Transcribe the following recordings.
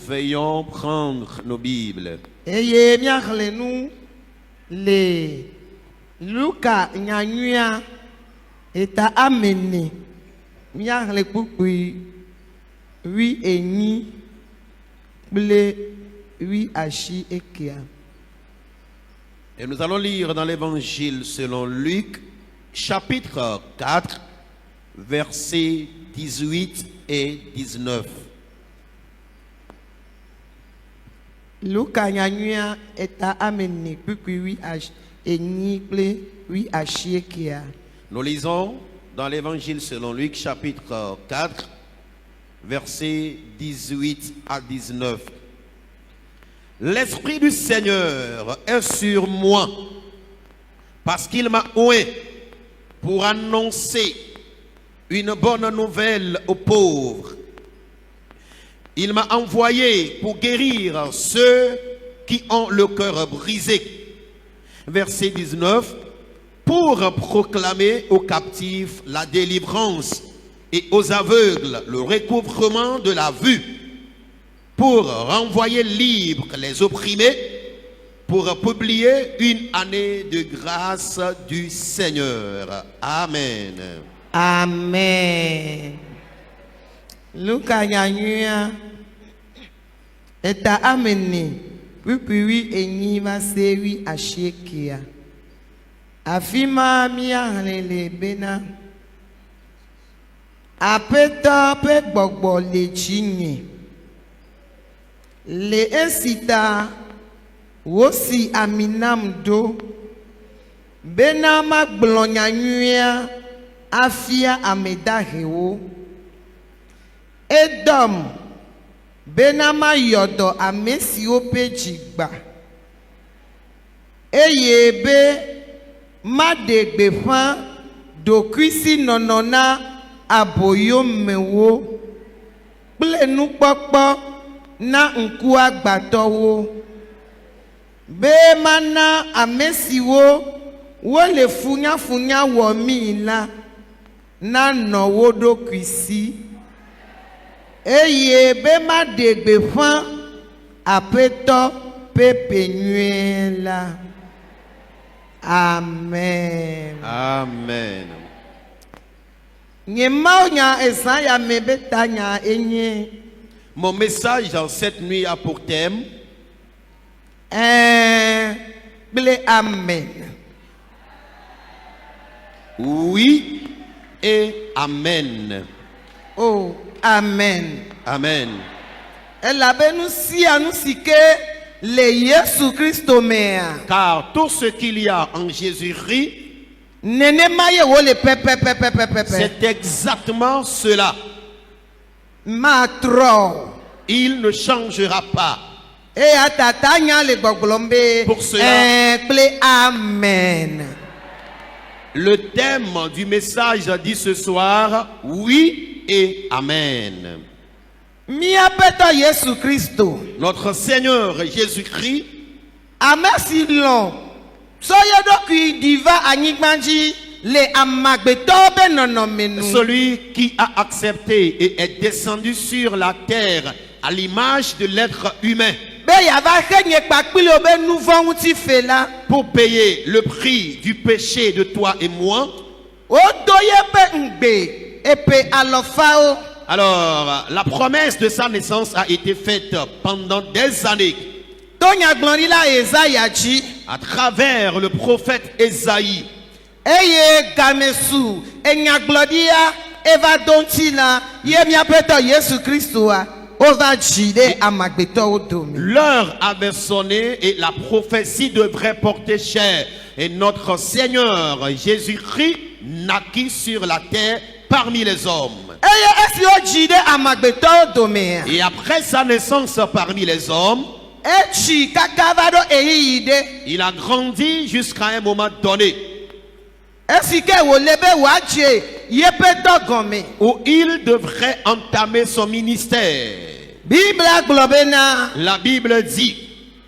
Veillons prendre nos Bibles. Les Luca nyanyua eta amene miar le kukui oui eni ble oui achi ekia. Et nous allons lire dans l'évangile selon Luc, chapitre 4, versets 18 et 19. Luca nyanyua eta amene kukui oui achi eni ble oui achi ekia. Nous lisons dans l'évangile selon Luc, chapitre 4, versets 18 à 19. L'Esprit du Seigneur est sur moi, parce qu'il m'a oint pour annoncer une bonne nouvelle aux pauvres. Il m'a envoyé pour guérir ceux qui ont le cœur brisé. Verset 19. Pour proclamer aux captifs la délivrance et aux aveugles le recouvrement de la vue, pour renvoyer libres les opprimés, pour publier une année de grâce du Seigneur. Amen. Amen. Luka nyanyua eta amene pupiwi enyi masewi ashekia. Afima miarele bena apeta pe gbogbo le chinye le esita wosi aminam do bena maglonyanyua afia amedahewo edom bena mayodo amesi opejigba eyebe Madegbefa dokwisi nonona aboyo mewo plenu pokpo na nku agbatowo be mana amesiwo wo le funya wo mi la na nowo dokwisi eye be madegbefa apeto pepe nyela. Amen. Amen. Mon message en cette nuit a pour thème Amen. Oui et Amen. Oh, Amen. Amen. Elle avait nous si à nous si que les Jésus Christ mea. Car tout ce qu'il y a en Jésus-Christ, c'est exactement cela. Il ne changera pas. Pour cela, Amen. Le thème du message dit ce soir, oui et Amen. Notre Seigneur Jésus-Christ, celui qui a accepté et est descendu sur la terre à l'image de l'être humain pour payer le prix du péché de toi et moi. Alors, la promesse de sa naissance a été faite pendant des années à travers le prophète Esaïe. eva donti la ye miapeto Yesu Kristo a ova jide amagbeto odomi. L'heure avait sonné et la prophétie devrait porter chair. Et notre Seigneur Jésus-Christ naquit sur la terre parmi les hommes. Eye esi o jide amagbeto odomi. Et après sa naissance parmi les hommes, Echi kakavado eyide. il a grandi jusqu'à un moment donné Esike wo lebe waje yepeto gome. où il devrait entamer son ministère. Bible globena La Bible dit,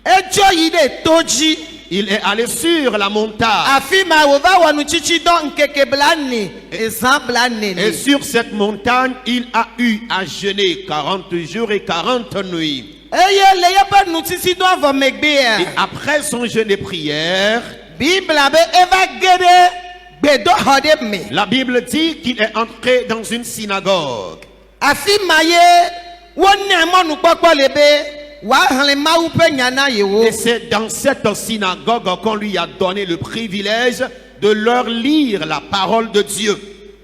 ejo yide toji. il est allé sur la montagne. Afima wova wanu chichi don nkeke blani ezamblani. Et sur cette montagne, il a eu à jeûner 40 jours et 40 nuits. Eye le yepe nutisi don vo Et megbe. après son jeûne et prière, Bible be eva gede gbedo hode me. la Bible dit qu'il est entré dans une synagogue. Afima ye wonne monu popo lebe wa hanle mawu pe nyana yewo. Et c'est dans cette synagogue qu'on lui a donné le privilège de leur lire la parole de Dieu.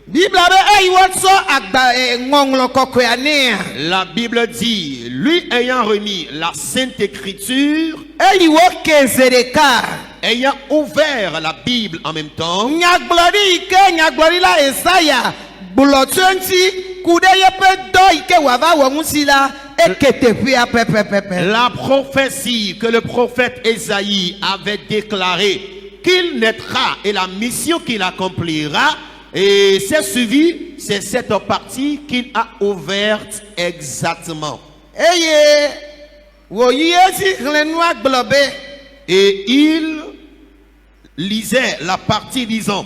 Bible be eyi wotso agba ngonglo kokoane. La Bible dit, lui ayant remis la Sainte Écriture, Eyi wo kezereka. ayant ouvert la Bible en même temps, Nyaglori ike nyaglori la Esaya bulo 20 kude yepe do ike wava wo musila ekete pia pepepepe. la prophétie que le prophète Ésaïe avait déclarée qu'il naîtra et la mission qu'il accomplira, et c'est suivi, c'est cette partie qu'il a ouverte exactement. Eye wo yesi hlenua globe. Et il lisait la partie disant,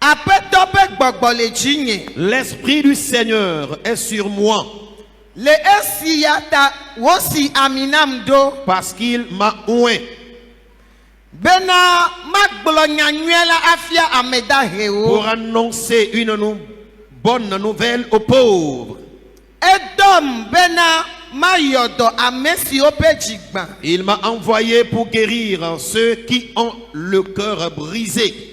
Apetope gbogbo le jinye. l'Esprit du Seigneur est sur moi Le esiyata wosi aminam do. parce qu'il m'a oint Bena magbolo nyanyela afia ameda hewo. pour annoncer une bonne nouvelle aux pauvres. Edom bena mayodo amesi ope jigba. Il m'a envoyé pour guérir ceux qui ont le cœur brisé,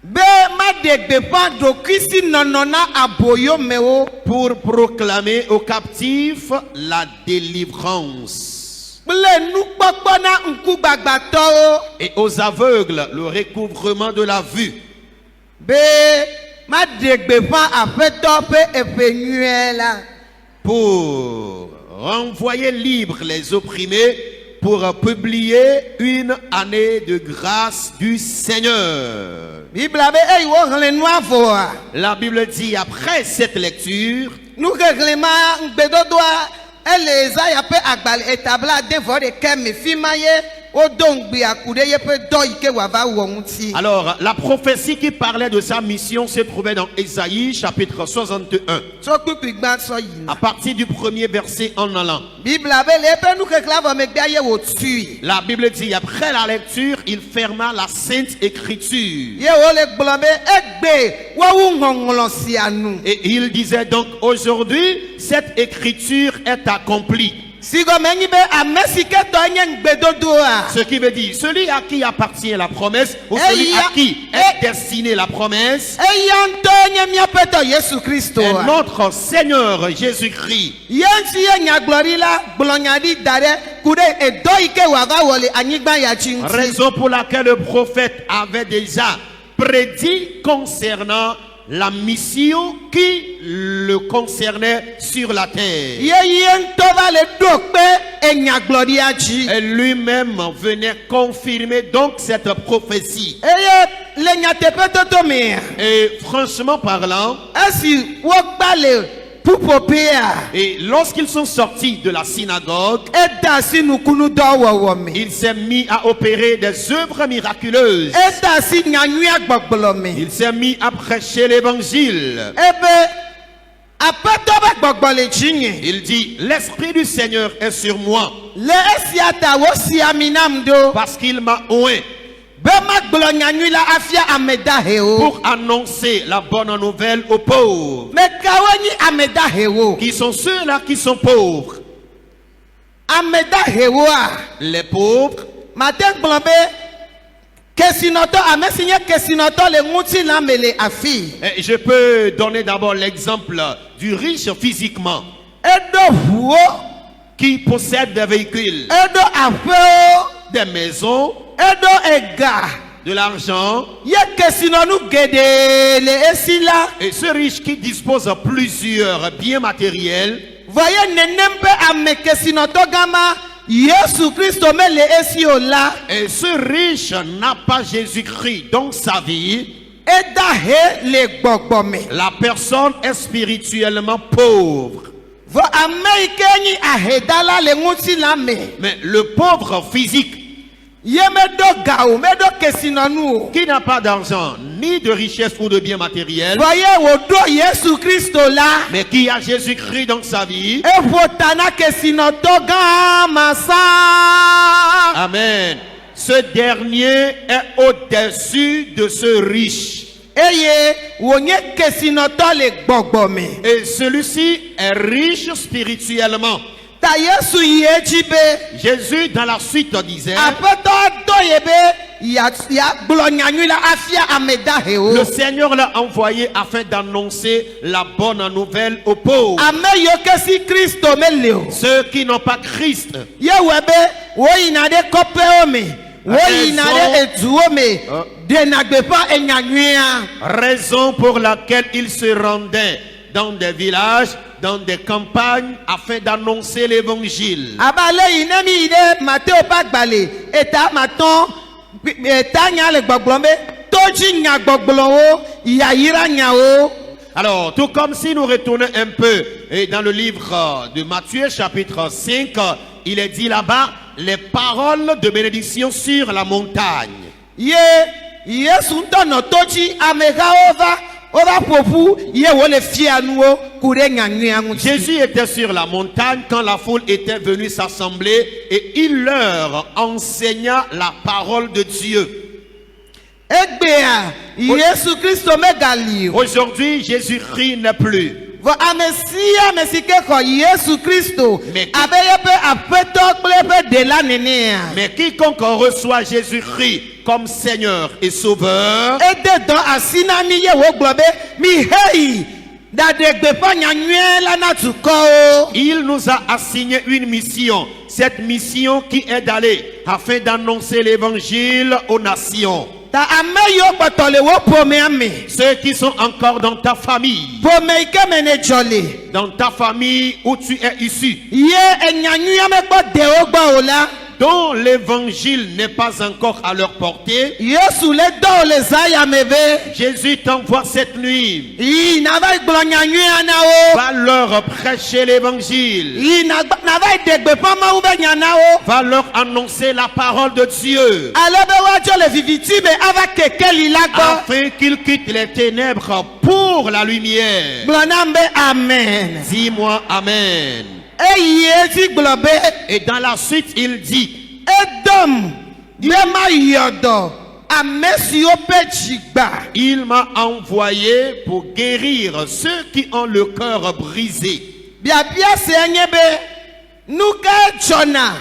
Be madegbe pan do Christi nonona aboyo mewo. pour proclamer aux captifs la délivrance Ble nu pokpona nku gbagbato o. et aux aveugles le recouvrement de la vue, Be madegbe pan afeto pe epe nyuela. pour renvoyer libres les opprimés, pour publier une année de grâce du Seigneur. Bible be eyi wo hle nu avoa. La Bible dit, après cette lecture, Nu keklema ngbedodoa ele Esaya pe agbal etabla devo de keme fimaye odongbi akude yepe do ike wava wo nti. alors la prophétie qui parlait de sa mission se trouvait dans Ésaïe chapitre 61, So pipi gba so yina. à partir du premier verset en allant. Bible be le pe nu kekla vo megbe aye wo tui. La Bible dit, après la lecture, il ferma la Sainte Écriture. Ye wo le gblombe egbe wo wu ngonglo si anu. Et il disait donc, aujourd'hui, cette écriture est accomplie. Sigo menyi be amesike to nye ngbedodoa. Ce qui veut dire, celui à qui appartient la promesse, ou celui à qui est destinée la promesse, Eyanto nye miapeto Yesu Kristo. est notre Seigneur Jésus-Christ. Yensi ye nyaglori la glonyadi dare kude edo ike wava wole anyigba ya chinti. Raison pour laquelle le prophète avait déjà prédit concernant la mission qui le concernait sur la terre. Ye yento va le dokpe e nyaglori aji. Et lui-même venait confirmer donc cette prophétie. Eye le nyatepe toto me. Et franchement parlant, Esi wokba le pupopea. et lorsqu'ils sont sortis de la synagogue, Eda si nukunu do wowome. il s'est mis à opérer des œuvres miraculeuses. Eda si nyanyua gbogbolome. Il s'est mis à prêcher l'évangile. Ebe apeto be gbogbole jinye. Il dit, l'Esprit du Seigneur est sur moi Le esiata wosi aminam do. parce qu'il m'a oint Be magbolo nyanyui la afia ameda heo. pour annoncer la bonne nouvelle aux pauvres. Me kaweni ameda heo. Qui sont ceux-là qui sont pauvres? Ameda hewa. Les pauvres, Matin glombe Kesinoto amesinya kesinoto le nguti la mele afi. Et je peux donner d'abord l'exemple du riche physiquement Edo huo, qui possède des véhicules, edo afeo, des maisons, edo ega. de l'argent. Ye kesinonu gede le esila. Et ce riche qui dispose de plusieurs biens matériels, Voyez nenempe ame kesinoto gama Yesu Christo me le esiola. et ce riche n'a pas Jésus-Christ dans sa vie, Eda he le gbogbome. la personne est spirituellement pauvre. Vo Amerike ni ahedala le nguti la me. Mais le pauvre physique Ye me do gao, me do kesinonu. qui n'a pas d'argent, ni de richesse ou de biens matériels, Voyez wodo Yesu Christo la. mais qui a Jésus-Christ dans sa vie, E votana kesinoto gama sa. amen, ce dernier est au-dessus de ce riche. Eye wonye kesinoto le gbogbome. Et celui-ci est riche spirituellement. Ta Yesu yejibe. Jésus, dans la suite, disait, Apeto doyebe ya glonyanyu la afia ameda heo. le Seigneur l'a envoyé afin d'annoncer la bonne nouvelle aux pauvres. Ame yokesi Christo meleo. Ceux qui n'ont pas Christ. Ye webe wo inade kopeome. Wo inade etuome. De nagbepa enyanyuya. Raison pour laquelle ils se rendaient dans des villages, dans des campagnes, afin d'annoncer l'évangile. Abale inemi ide Matteo pagbale. Eta maton eta nya le gbogbombe. Toji nya gbogblowo. Yayira nyao. Alors, tout comme si nous retournons un peu et dans le livre de Matthieu, chapitre 5, il est dit là-bas, les paroles de bénédiction sur la montagne. Ye Yesu ntono toji amega ova popu ye wole fianuo kure nyanyuangu. Jésus était sur la montagne quand la foule était venue s'assembler et il leur enseigna la parole de Dieu. Egbea Yesu Christo megalio. Aujourd'hui, Jésus-Christ n'est plus. Vo amesia mesike ko Yesu Christo. Mais qui- Abeye pe apeto klepe de la nenea. Mais quiconque reçoit Jésus-Christ comme Seigneur et Sauveur, Ede don asinami ye wo globe mi hei. Da de gbepa nyanyue la natuko. il nous a assigné une mission. Cette mission qui est d'aller afin d'annoncer l'évangile aux nations. Ta ameyo potole wo pome ame. Ceux qui sont encore dans ta famille, Pome ike mene jole. dans ta famille où tu es issu, Ye enyanyuya me gbo de ogbo ola. dont l'évangile n'est pas encore à leur portée, Yesu le do le zaya mebe. Jésus t'envoie cette nuit. I na vai glonyanyuya na o. Va leur prêcher l'évangile. I na vai degbe pama ube nyana o. Va leur annoncer la parole de Dieu. Alebe wajo le viviti be ava kekeli lagbo. Afin qu'ils quittent les ténèbres pour la lumière. Glonambe amen. Dis-moi Amen. E yezi globe. Et dans la suite, il dit, Edom. Bema yodo. Amesi ope jigba. il m'a envoyé pour guérir ceux qui ont le cœur brisé. Bia se enyebe. Nuke chona.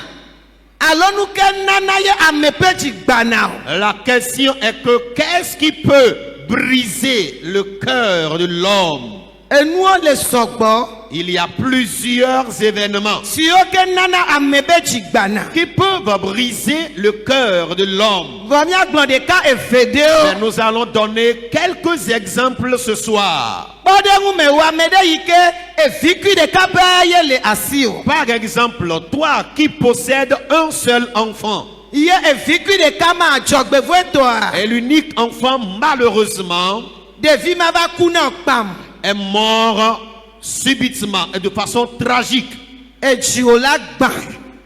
Alo nuke nana ye amepe jigba now. La question est que qu'est-ce qui peut briser le cœur de l'homme? Enuo le sogbo. Il y a plusieurs événements Si oke nana amebe jigbana. qui peuvent briser le cœur de l'homme. Vomia glondeka e Mais fedeo. nous allons donner quelques exemples ce soir. Bode ngume wa mede yike e fikui de kapaye le asio. Par exemple, toi qui possèdes un seul enfant Iye e fikui de kama jogbe voetoa. et l'unique enfant malheureusement Devi ma va kuna pam. est mort subitement et de façon tragique, E jiola gba.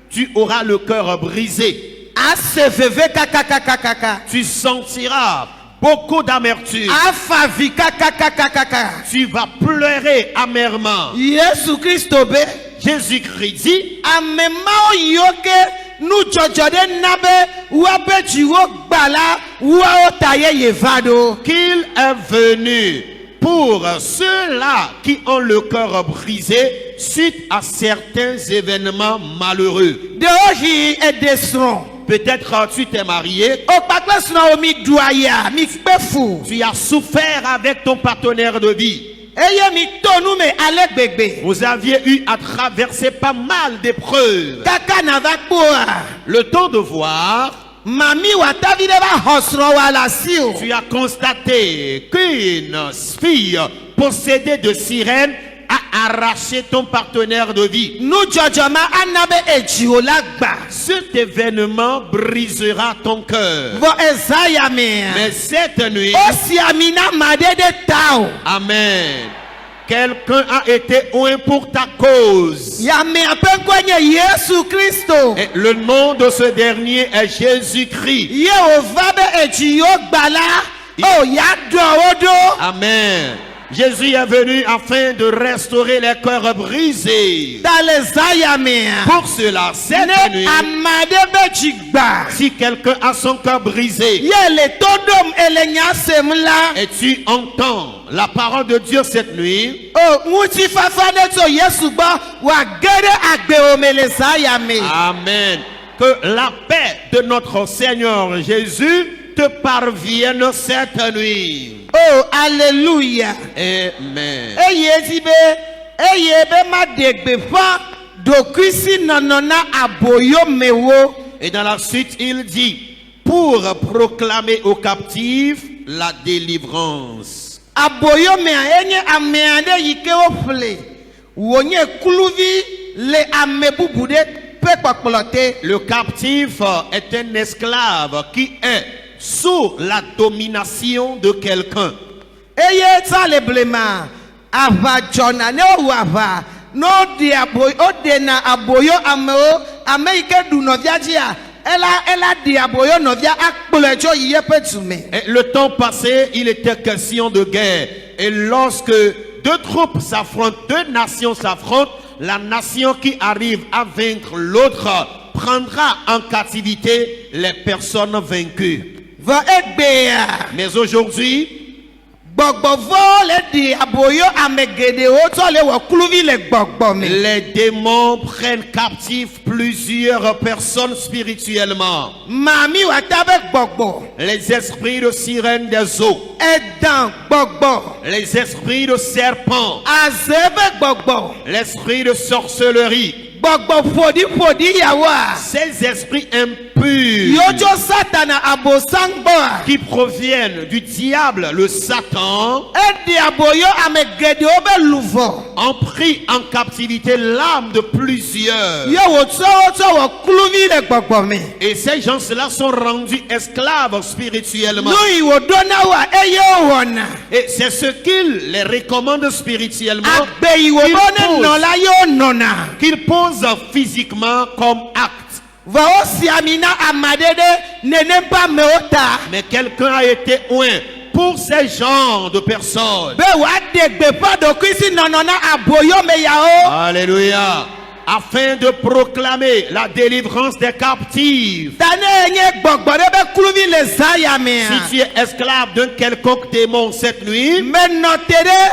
tu auras le cœur brisé. A se veve kakakakakaka. Tu sentiras beaucoup d'amertume. A favi kakakakakaka. Tu vas pleurer amèrement. Yesu Christo be. Jésus-Christ dit, Amemao yoke nu jojode nabe. Wabe jiwo gbala. Wa otaye yevado. qu'il est venu pour ceux-là qui ont le cœur brisé suite à certains événements malheureux. De oji e desron. Peut-être tu t'es marié, O kpakple srɔ̃wò mi ɖu aya, mi kpe fu. tu as souffert avec ton partenaire de vie. Eye mi to nu me ale gbegbe. Vous aviez eu à traverser pas mal d'épreuves. Kaka na va kpoa. Le temps de voir, Mami watavi ɖe va xɔ srɔ̃wò le asi o. tu as constaté qu'une fille possédée de sirène a arraché ton partenaire de vie. Nudzɔdzɔma ana be edziwo la gba. Cet événement brisera ton cœur. Vɔ ezaya mea. Mais cette nuit, Osi ami na ma ɖe ɖe ta o. Amen, quelqu'un a été oint pour ta cause. Yamea ƒe ŋkɔe nye Yesu Kristo. Et le nom de ce dernier est Jésus-Christ. Ye wòva be edziwo gba la. O ya ɖɔ wo ɖo. Amen. Jésus est venu afin de restaurer les cœurs brisés. Ta le zaya mea. Pour cela, cette Ne nuit, ama ɖe be dzi gba. si quelqu'un a son cœur brisé Ye le to ɖom ele nya sem la. et tu entends la parole de Dieu cette nuit, O ŋutifafa ɖe tso Yesu gbɔ wòage ɖe agbewò me le zaya me. Amen, que la paix de notre Seigneur Jésus te parvienne cette nuit. Oh, alléluia. Amen. Eye be ma de gbeƒã ɖokui si nɔnɔ na aboyo me wo. Et dans la suite, il dit, pour proclamer aux captifs la délivrance. Aboyo mea enye ame aɖe yi ke woƒle wònye kluvi le ame bubu ɖe ƒe kpɔkplɔ te. Le captif est un esclave qui est sous la domination de quelqu'un. Eye ta le blema aʋa dzɔna ne wowu aʋa ne woɖena aboyo amewo ame yi ke ɖu nɔvia dzia ela ɖi aboyo nɔvia akplɔe tso yi yeƒe du me. Et le temps passé, il était question de guerre. Et lorsque deux troupes s'affrontent, deux nations s'affrontent, la nation qui arrive à vaincre l'autre prendra en captivité les personnes vaincues. Vɔ egbea Mais aujourd'hui, gbɔgbɔvɔ le ɖi aboyo ame geɖewo tsɔ le wɔ kluvi le gbɔgbɔ me. les démons prennent captifs plusieurs personnes spirituellement. Mami wata be gbɔgbɔ Les esprits de sirène des eaux, edan gbɔgbɔ les esprits de serpents, aze be gbɔgbɔ l'esprit de sorcellerie, gbɔgbɔ ƒoɖiƒoɖi yawoa. ces esprits impurs Yojo satana abosang gbɔa. qui proviennent du diable, le Satan, Eɖi aboyo ame geɖewo be luvɔ. ont pris en captivité l'âme de plusieurs. Ye wòtsɔ wo tsɔ wɔ kluvi le gbɔgbɔ me. Et ces gens-là sont rendus esclaves spirituellement. Nu yi wòɖo na woa eye wowɔna. Et c'est ce qu'il les recommande spirituellement, Agbe yi wòɖo ne nɔla ye wonɔna. qu'ils posent physiquement comme acte. Vɔ wosi ami na ame aɖe ɖe nenem ƒe amewo ta. Mais quelqu'un a été oint pour ces genres de personnes. Be wòaɖe gbeƒã ɖokui si nɔnɔ na aboyo me yawo. Alléluia. Afin de proclamer la délivrance des captifs. Ta ne enye gbɔgbɔ ɖe be kluvi le zã ya mea. Si tu es esclave d'un quelconque démon cette nuit, Menɔ te ɖe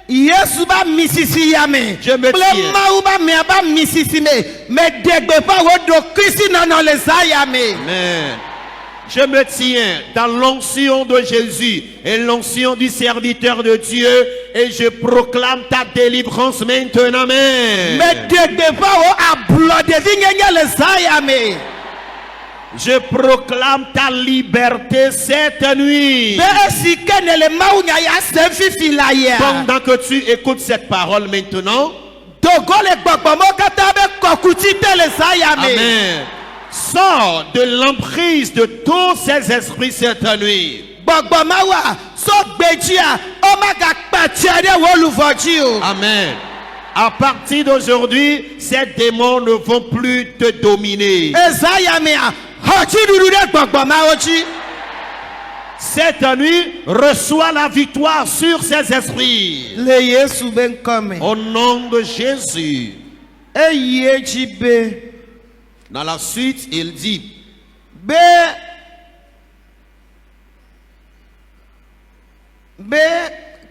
Yesu ba misisi ya me. Je me Kple tiens. Mawu ba mea ba misisi me. Me ɖe gbeƒã wo ɖokui si nɔnɔ le zã ya me. Amen. Je me tiens dans l'onction de Jésus et l'onction du serviteur de Dieu et je proclame ta délivrance maintenant. Amen. Me ɖe gbeƒã wo ablɔ ɖevi nyenye le zã ya me. Je proclame ta liberté cette nuit. Be esi ke ne le Mawu nya ya sem fifi la ya. Pendant que tu écoutes cette parole maintenant, Dogo le gbɔgbɔ mo katã be kɔkuti te le zã ya me. Amen. Sors de l'emprise de tous ces esprits cette nuit. Gbɔgbɔ Mawua so gbedzia o magakpatia ɖe wo luvɔ dzi o. Amen. À partir d'aujourd'hui, ces démons ne vont plus te dominer. Eza ya mea xɔ dziɖuɖu ɖe gbɔgbɔ mawo dzi. Cette nuit, reçois la victoire sur ces esprits. Le Yesu be ŋkɔ me. Au nom de Jésus. Eyi edzi be Dans la suite, il dit,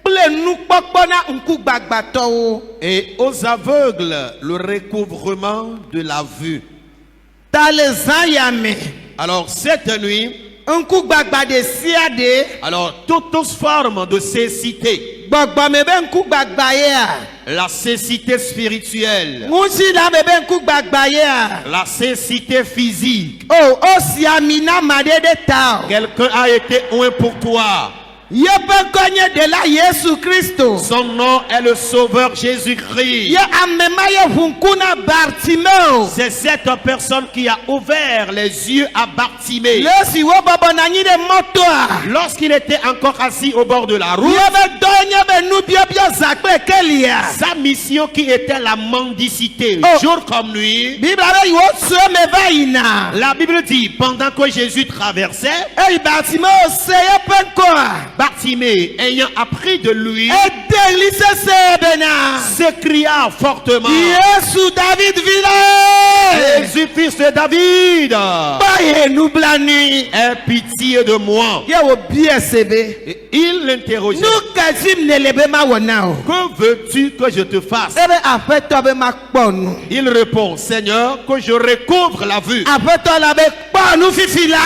kple nukpɔkpɔ na ŋkugbagbatɔwo. et aux aveugles, le recouvrement de la vue. Ta le zã ya me. Alors cette nuit, Nku gbagba de sia de. alors toutes formes de cécité, Gbagba me be nku gbagba ye a. la cécité spirituelle, Musi la me be nku gbagba ye a. la cécité physique. Oh, o si amina made de ta. Quelqu'un a été oint pour toi. Ye pe konye de la Yesu Christo. Son nom est le Sauveur Jésus-Christ. Ye amema ye hunkuna Bartimeo. C'est cette personne qui a ouvert les yeux à Bartimée. Le si wo bobo na nyi de moto a. Lorsqu'il était encore assis au bord de la route, Ye be donye be nu bio bio zakpe kelia. sa mission qui était la mendicité, Oh. jour comme nuit, Bible abe yo tue me va ina. la Bible dit, pendant que Jésus traversait, Hey Bartimeo se ye pe nko a. Bartimée, ayant appris de lui, E delise se bena. s'écria fortement, Yesu David vile. Jésus, fils de David, Baye nou bla nuit. aie pitié de moi. Ye wo biye sebe. Et il l'interrogeait, Nou kazim ne lebe ma wana o. que veux-tu que je te fasse? Ebe afeto be ma kpɔ nu. Il répond, Seigneur, que je recouvre la vue. Afeto la be kpɔ nu fifi la.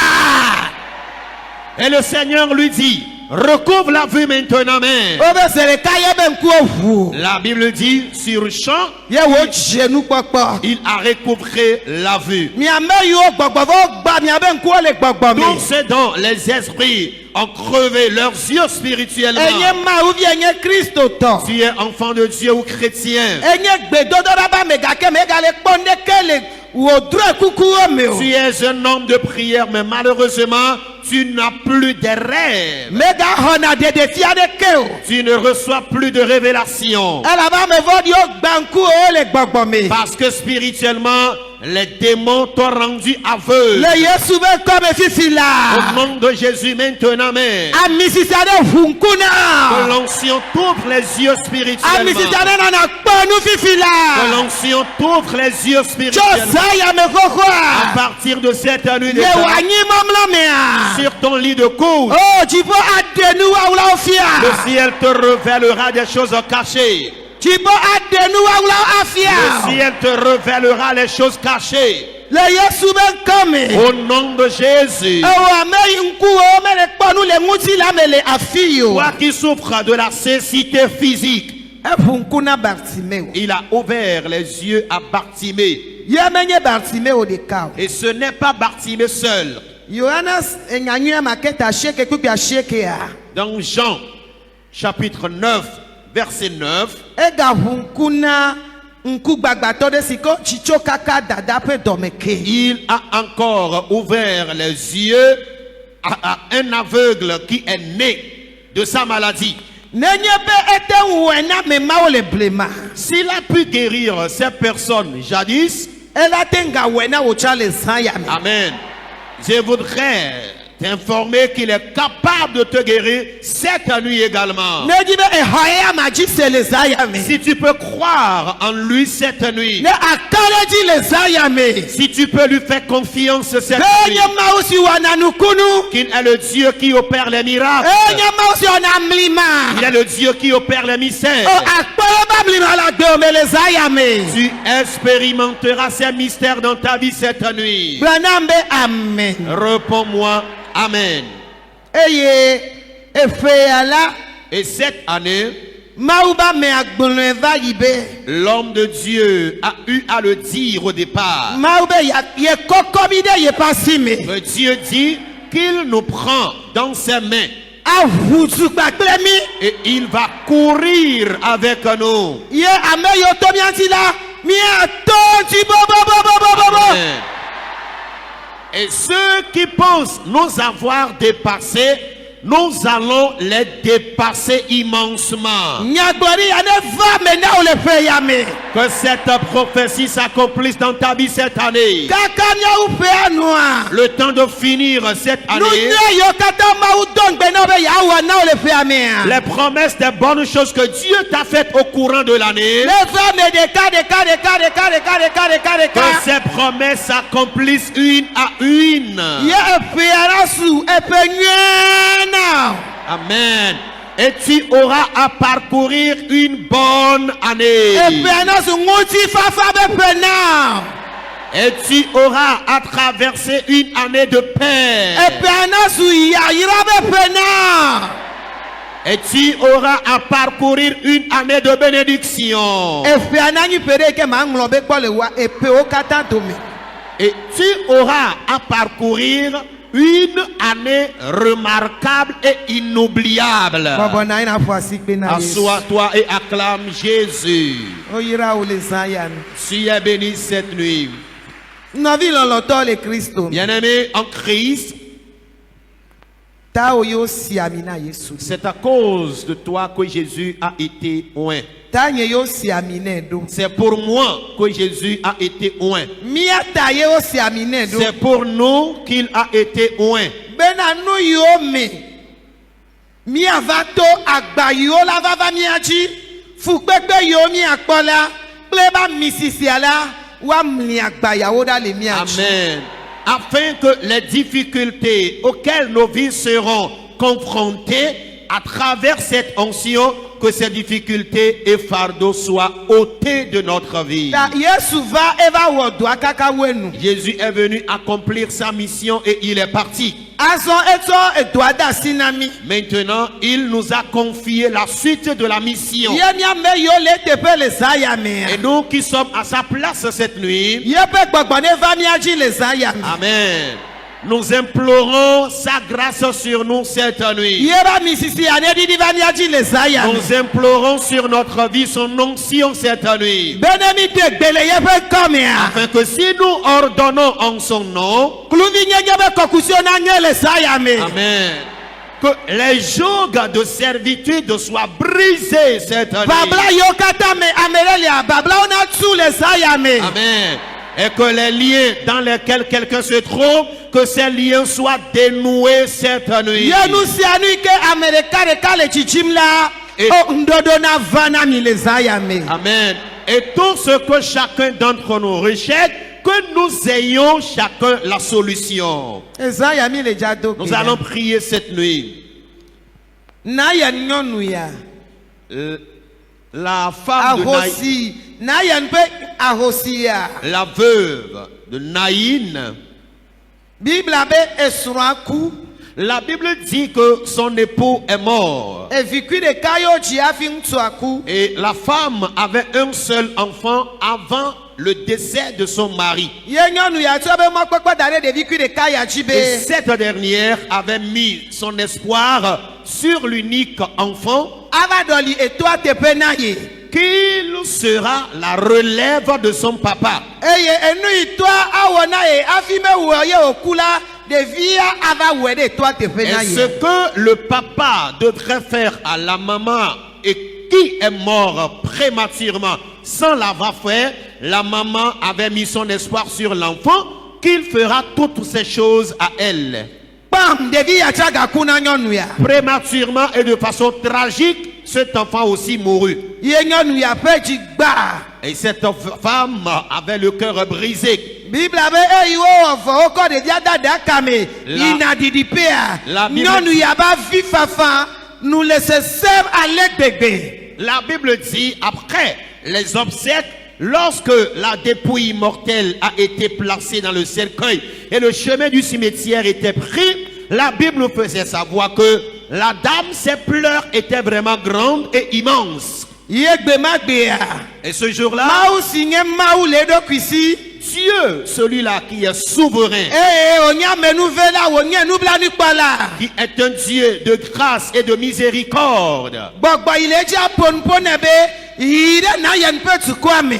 Et le Seigneur lui dit, recouvre la vue maintenant même. Obe sere ka ye be nku ovu. La Bible dit, sur champ, Ye wo dze nu kpɔkpɔ. il a recouvré la vue. Miame yiwo gbɔgbɔ fɔ gba miabe nkuwo le gbɔgbɔ Tous me. ceux dont les esprits ont crevé leurs yeux spirituellement. Enye ma ou bien enye Kristo tɔ. Tu es enfant de Dieu ou chrétien. Enye gbedodoɖa ba me gake me gale kpɔ ndeke le wo drɔ kukuwo me o. Tu es un homme de prière, mais malheureusement, tu n'as plus de rêves. Mega xɔna dedefia ɖeke o. Tu ne reçois plus de révélations. Elaba me vɔ ɖiwo gbankuwo le gbɔgbɔ me. Parce que spirituellement, les démons t'ont rendu aveugle. Le Yesu be kɔme fifi Au la. nom de Jésus maintenant même. Ami sisia ɖe ʋu Que ŋkuna. l'onction t'ouvre les yeux Ami spirituellement. sisia ɖe nana kpɔ nu fifi Que la. l'onction t'ouvre les yeux Tso spirituellement. sa yame À xoxoa. partir de cette nuit de Ye temps, w'anyi mɔmlɔ mea. sur ton lit de couche, Oh, dziƒo aɖe nu wawulawo le fia. ciel te révélera des choses cachées. Dziƒo aɖe nu wawulawo Le afia. ciel te révélera les choses cachées. Le Yesu be ŋkɔme. Au nom de Jésus. Ewɔ ame yi ŋkuwo mele kpɔ nu le ŋuti la me le afi o. Toi qui souffres de la cécité physique, Eʋu ŋku na Bartimeo. il a ouvert les yeux à Bartimée. Ye menye Bartimeo ɖeka o. Et ce n'est pas Bartimée seul. Yohanas enyanyuia maketa asieke kpekpe asiekea. Dans Jean, chapitre 9, verset 9, Egaʋu ŋku na ŋkugbagbãtɔ ɖe si ke tsitso kaka dada ƒe dɔme ke. il a encore ouvert les yeux à un aveugle qui est né de sa maladie. Nenye be ete ŋu wɔe na amemawo le blema. S'il a pu guérir ces personnes jadis, Ela te ŋgawɔe na wòtsã le zã ya me. amen, je voudrais t'informer qu'il est capable de te guérir cette nuit également. Nedzi be exɔ ye amadzi se le zã ya me. Si tu peux croire en lui cette nuit, Ne akale dzi le zã ya me. si tu peux lui faire confiance cette nuit, Enye Mawu si wɔna nukunu. qu'il est le Dieu qui opère les miracles, Enye Mawu si wɔna il mlima. est le Dieu qui opère les mystères. O akpɔ ye ba mlima la gbe o me le zã ya me. Tu expérimenteras ces mystères dans ta vie cette nuit. Gblɔ nam be amen. Réponds-moi, amen. Eye efeya la. Et cette année, Mawu ba me agblɔe va yi be. l'homme de Dieu a eu à le dire au départ. Mawu be ye kɔkɔ mi ɖe yeƒe asi me. Que Dieu dit qu'il nous prend dans ses mains Aʋu tukpa kple mi. et il va courir avec nous. Ye ame yiwo to mía ŋuti la míato ŋuti bobobobobobobo. Amen. Et ceux qui pensent nous avoir dépassés, nous allons les dépasser immensement. Nyagblɔɖi ya ne va me na wo le ƒe ya me. Que cette prophétie s'accomplisse dans ta vie cette année. Kaka míawo ƒea nua. Le temps de finir cette année, Nunya yiwo katã Mawu do ŋgbe na wo be yeawɔ na wo le ƒea mea. les promesses des bonnes choses que Dieu t'a faites au courant de l'année, Ne va me ɖeka. que ces promesses s'accomplissent une à une. Ye eƒea la su eƒe nyuie na. Amen. Et tu auras à parcourir une bonne année. Eƒea na su ŋuti fafa be ƒe na. Et tu auras à traverser une année de paix. Epena suya irabe pena. Et tu auras à parcourir une année de bénédiction. Epena ni pere ke ma nglobe ko le wa epe o kata to me. Et tu auras à parcourir une année remarquable et inoubliable. Bobo na ina fo asikpe na Yesu. Assois-toi et acclame Jésus. O yira o le Zion. Tu es béni cette nuit. Novi loloto le Kristo. Bien-aimé en Christ, Ta o yo si amina Yesu. c'est à cause de toi que Jésus a été oint. Ta nye yo si amine do. C'est pour moi que Jésus a été oint. Mia ta ye o si amine do. C'est pour nous qu'il a été oint. Bena no yo me. Mia vato agba yo la vava miachi. Fukpepe yo mi akpola. Pleba misisi ala. Wa mli agba ya oda le miachi. Amen. Afin que les difficultés auxquelles nos vies seront confrontées à travers cette onction, que ces difficultés et fardeaux soient ôtés de notre vie. Ta Yesu va eva wodo akaka wenu. Jésus est venu accomplir sa mission et il est parti. Azon eto edwada sinami. Maintenant, il nous a confié la suite de la mission. Yenya me yo le tepe le zaya me. Et nous qui sommes à sa place cette nuit, Yepe gbogbone va miaji le zaya me. amen, nous implorons sa grâce sur nous cette nuit. Yeba misisi anedi di va miaji le zaya me. Nous implorons sur notre vie son onction cette nuit. Benemi de gbele yepe come ya. Afin que si nous ordonnons en son nom, Kluvi nyebe kokusio na nye le zaya me. amen, que les jougs de servitude soient brisés cette nuit. Babla yo kata me amerelia. Babla ona tsu le zaya me. Amen. Et que les liens dans lesquels quelqu'un se trouve, que ces liens soient dénoués cette nuit. Yenu si anu ke Amerika de kale chichimla. Et- O ndodo na vana mi le zaya me. Amen. Et tout ce que chacun d'entre nous rejette, que nous ayons chacun la solution. Ezaya mi le jado. Nous allons prier cette nuit. Na yen nyonu ya. La femme de Naïn, Ahosi. Na yen pe ahosi ya. la veuve de Naïn, Bible abe esuraku. la Bible dit que son époux est mort. E vikwi de kayo jiafi mtuaku. Et la femme avait un seul enfant avant le décès de son mari. Ye nyonu ya tu abe mokpekpe dare de vikwi de kaya Et jibe. cette dernière avait mis son espoir sur l'unique enfant Ava doli etwa tepe na ye. qu'il sera la relève de son papa. Eye enu itwa awona ye afime woye okula de via ava wede etwa tepe Et na ce ye. que le papa devrait faire à la maman et qui est mort prématurément sans l'avoir fait, la maman avait mis son espoir sur l'enfant qu'il fera toutes ces choses à elle. Bam de via chaga kuna nyonu ya. Prématurément et de façon tragique, cet enfant aussi mourut. Ye nyonu ya pe jigba. Et cette femme avait le cœur brisé. Bible abe eyiwo ofo oko de dia dada kame. Ina didi pea. La Bible- Nyonu ya ba vi fafa. Nous laisser serve à l'aide. La Bible dit, après les obsèques, lorsque la dépouille mortelle a été placée dans le cercueil et le chemin du cimetière était pris, la Bible nous faisait savoir que la dame, ses pleurs étaient vraiment grandes et immenses. Yegbe magbea. Et ce jour-là, Maou singe maou ledo kwisi. Dieu, celui-là qui est souverain, Onya menuvela onya nubla nukpala. qui est un Dieu de grâce et de miséricorde, Gbogbo ileja ponponebe. Ire na yen pe tukwame.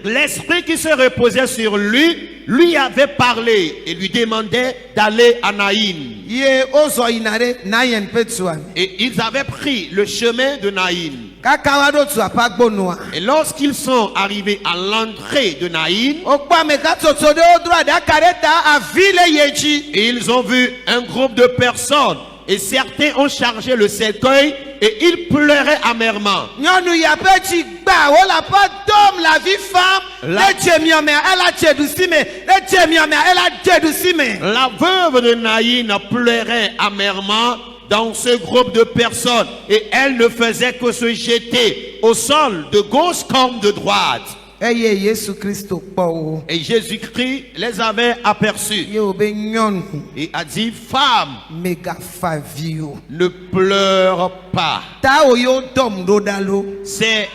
l'esprit qui se reposait sur lui avait parlé et lui demandait d'aller à Naïn. Ye ozo inare na yen pe tuame. Et ils avaient pris le chemin de Naïn. Kakawado tu apagbonoa. Et lorsqu'ils sont arrivés à l'entrée de Naïn, Okpame katotode odra da kareta a vile yechi. ils ont vu un groupe de personnes. Et certains ont chargé le cercueil et ils pleuraient amèrement. Nyonu ya pe jigba wala pa dom la vie femme. La- Le chemiome elle a chedusime. Le chemiome elle a chedusime. La veuve de Naïn pleurait amèrement dans ce groupe de personnes et elle ne faisait que se jeter au sol de gauche comme de droite. eye Yesu Kristo kpɔ wo. Et Jésus-Christ les avait aperçus. Ye wo be nyɔnu Et a dit, femme, megafa vi o. ne pleure pas. Ta wo yo dɔm ɖo ɖa lo. C'est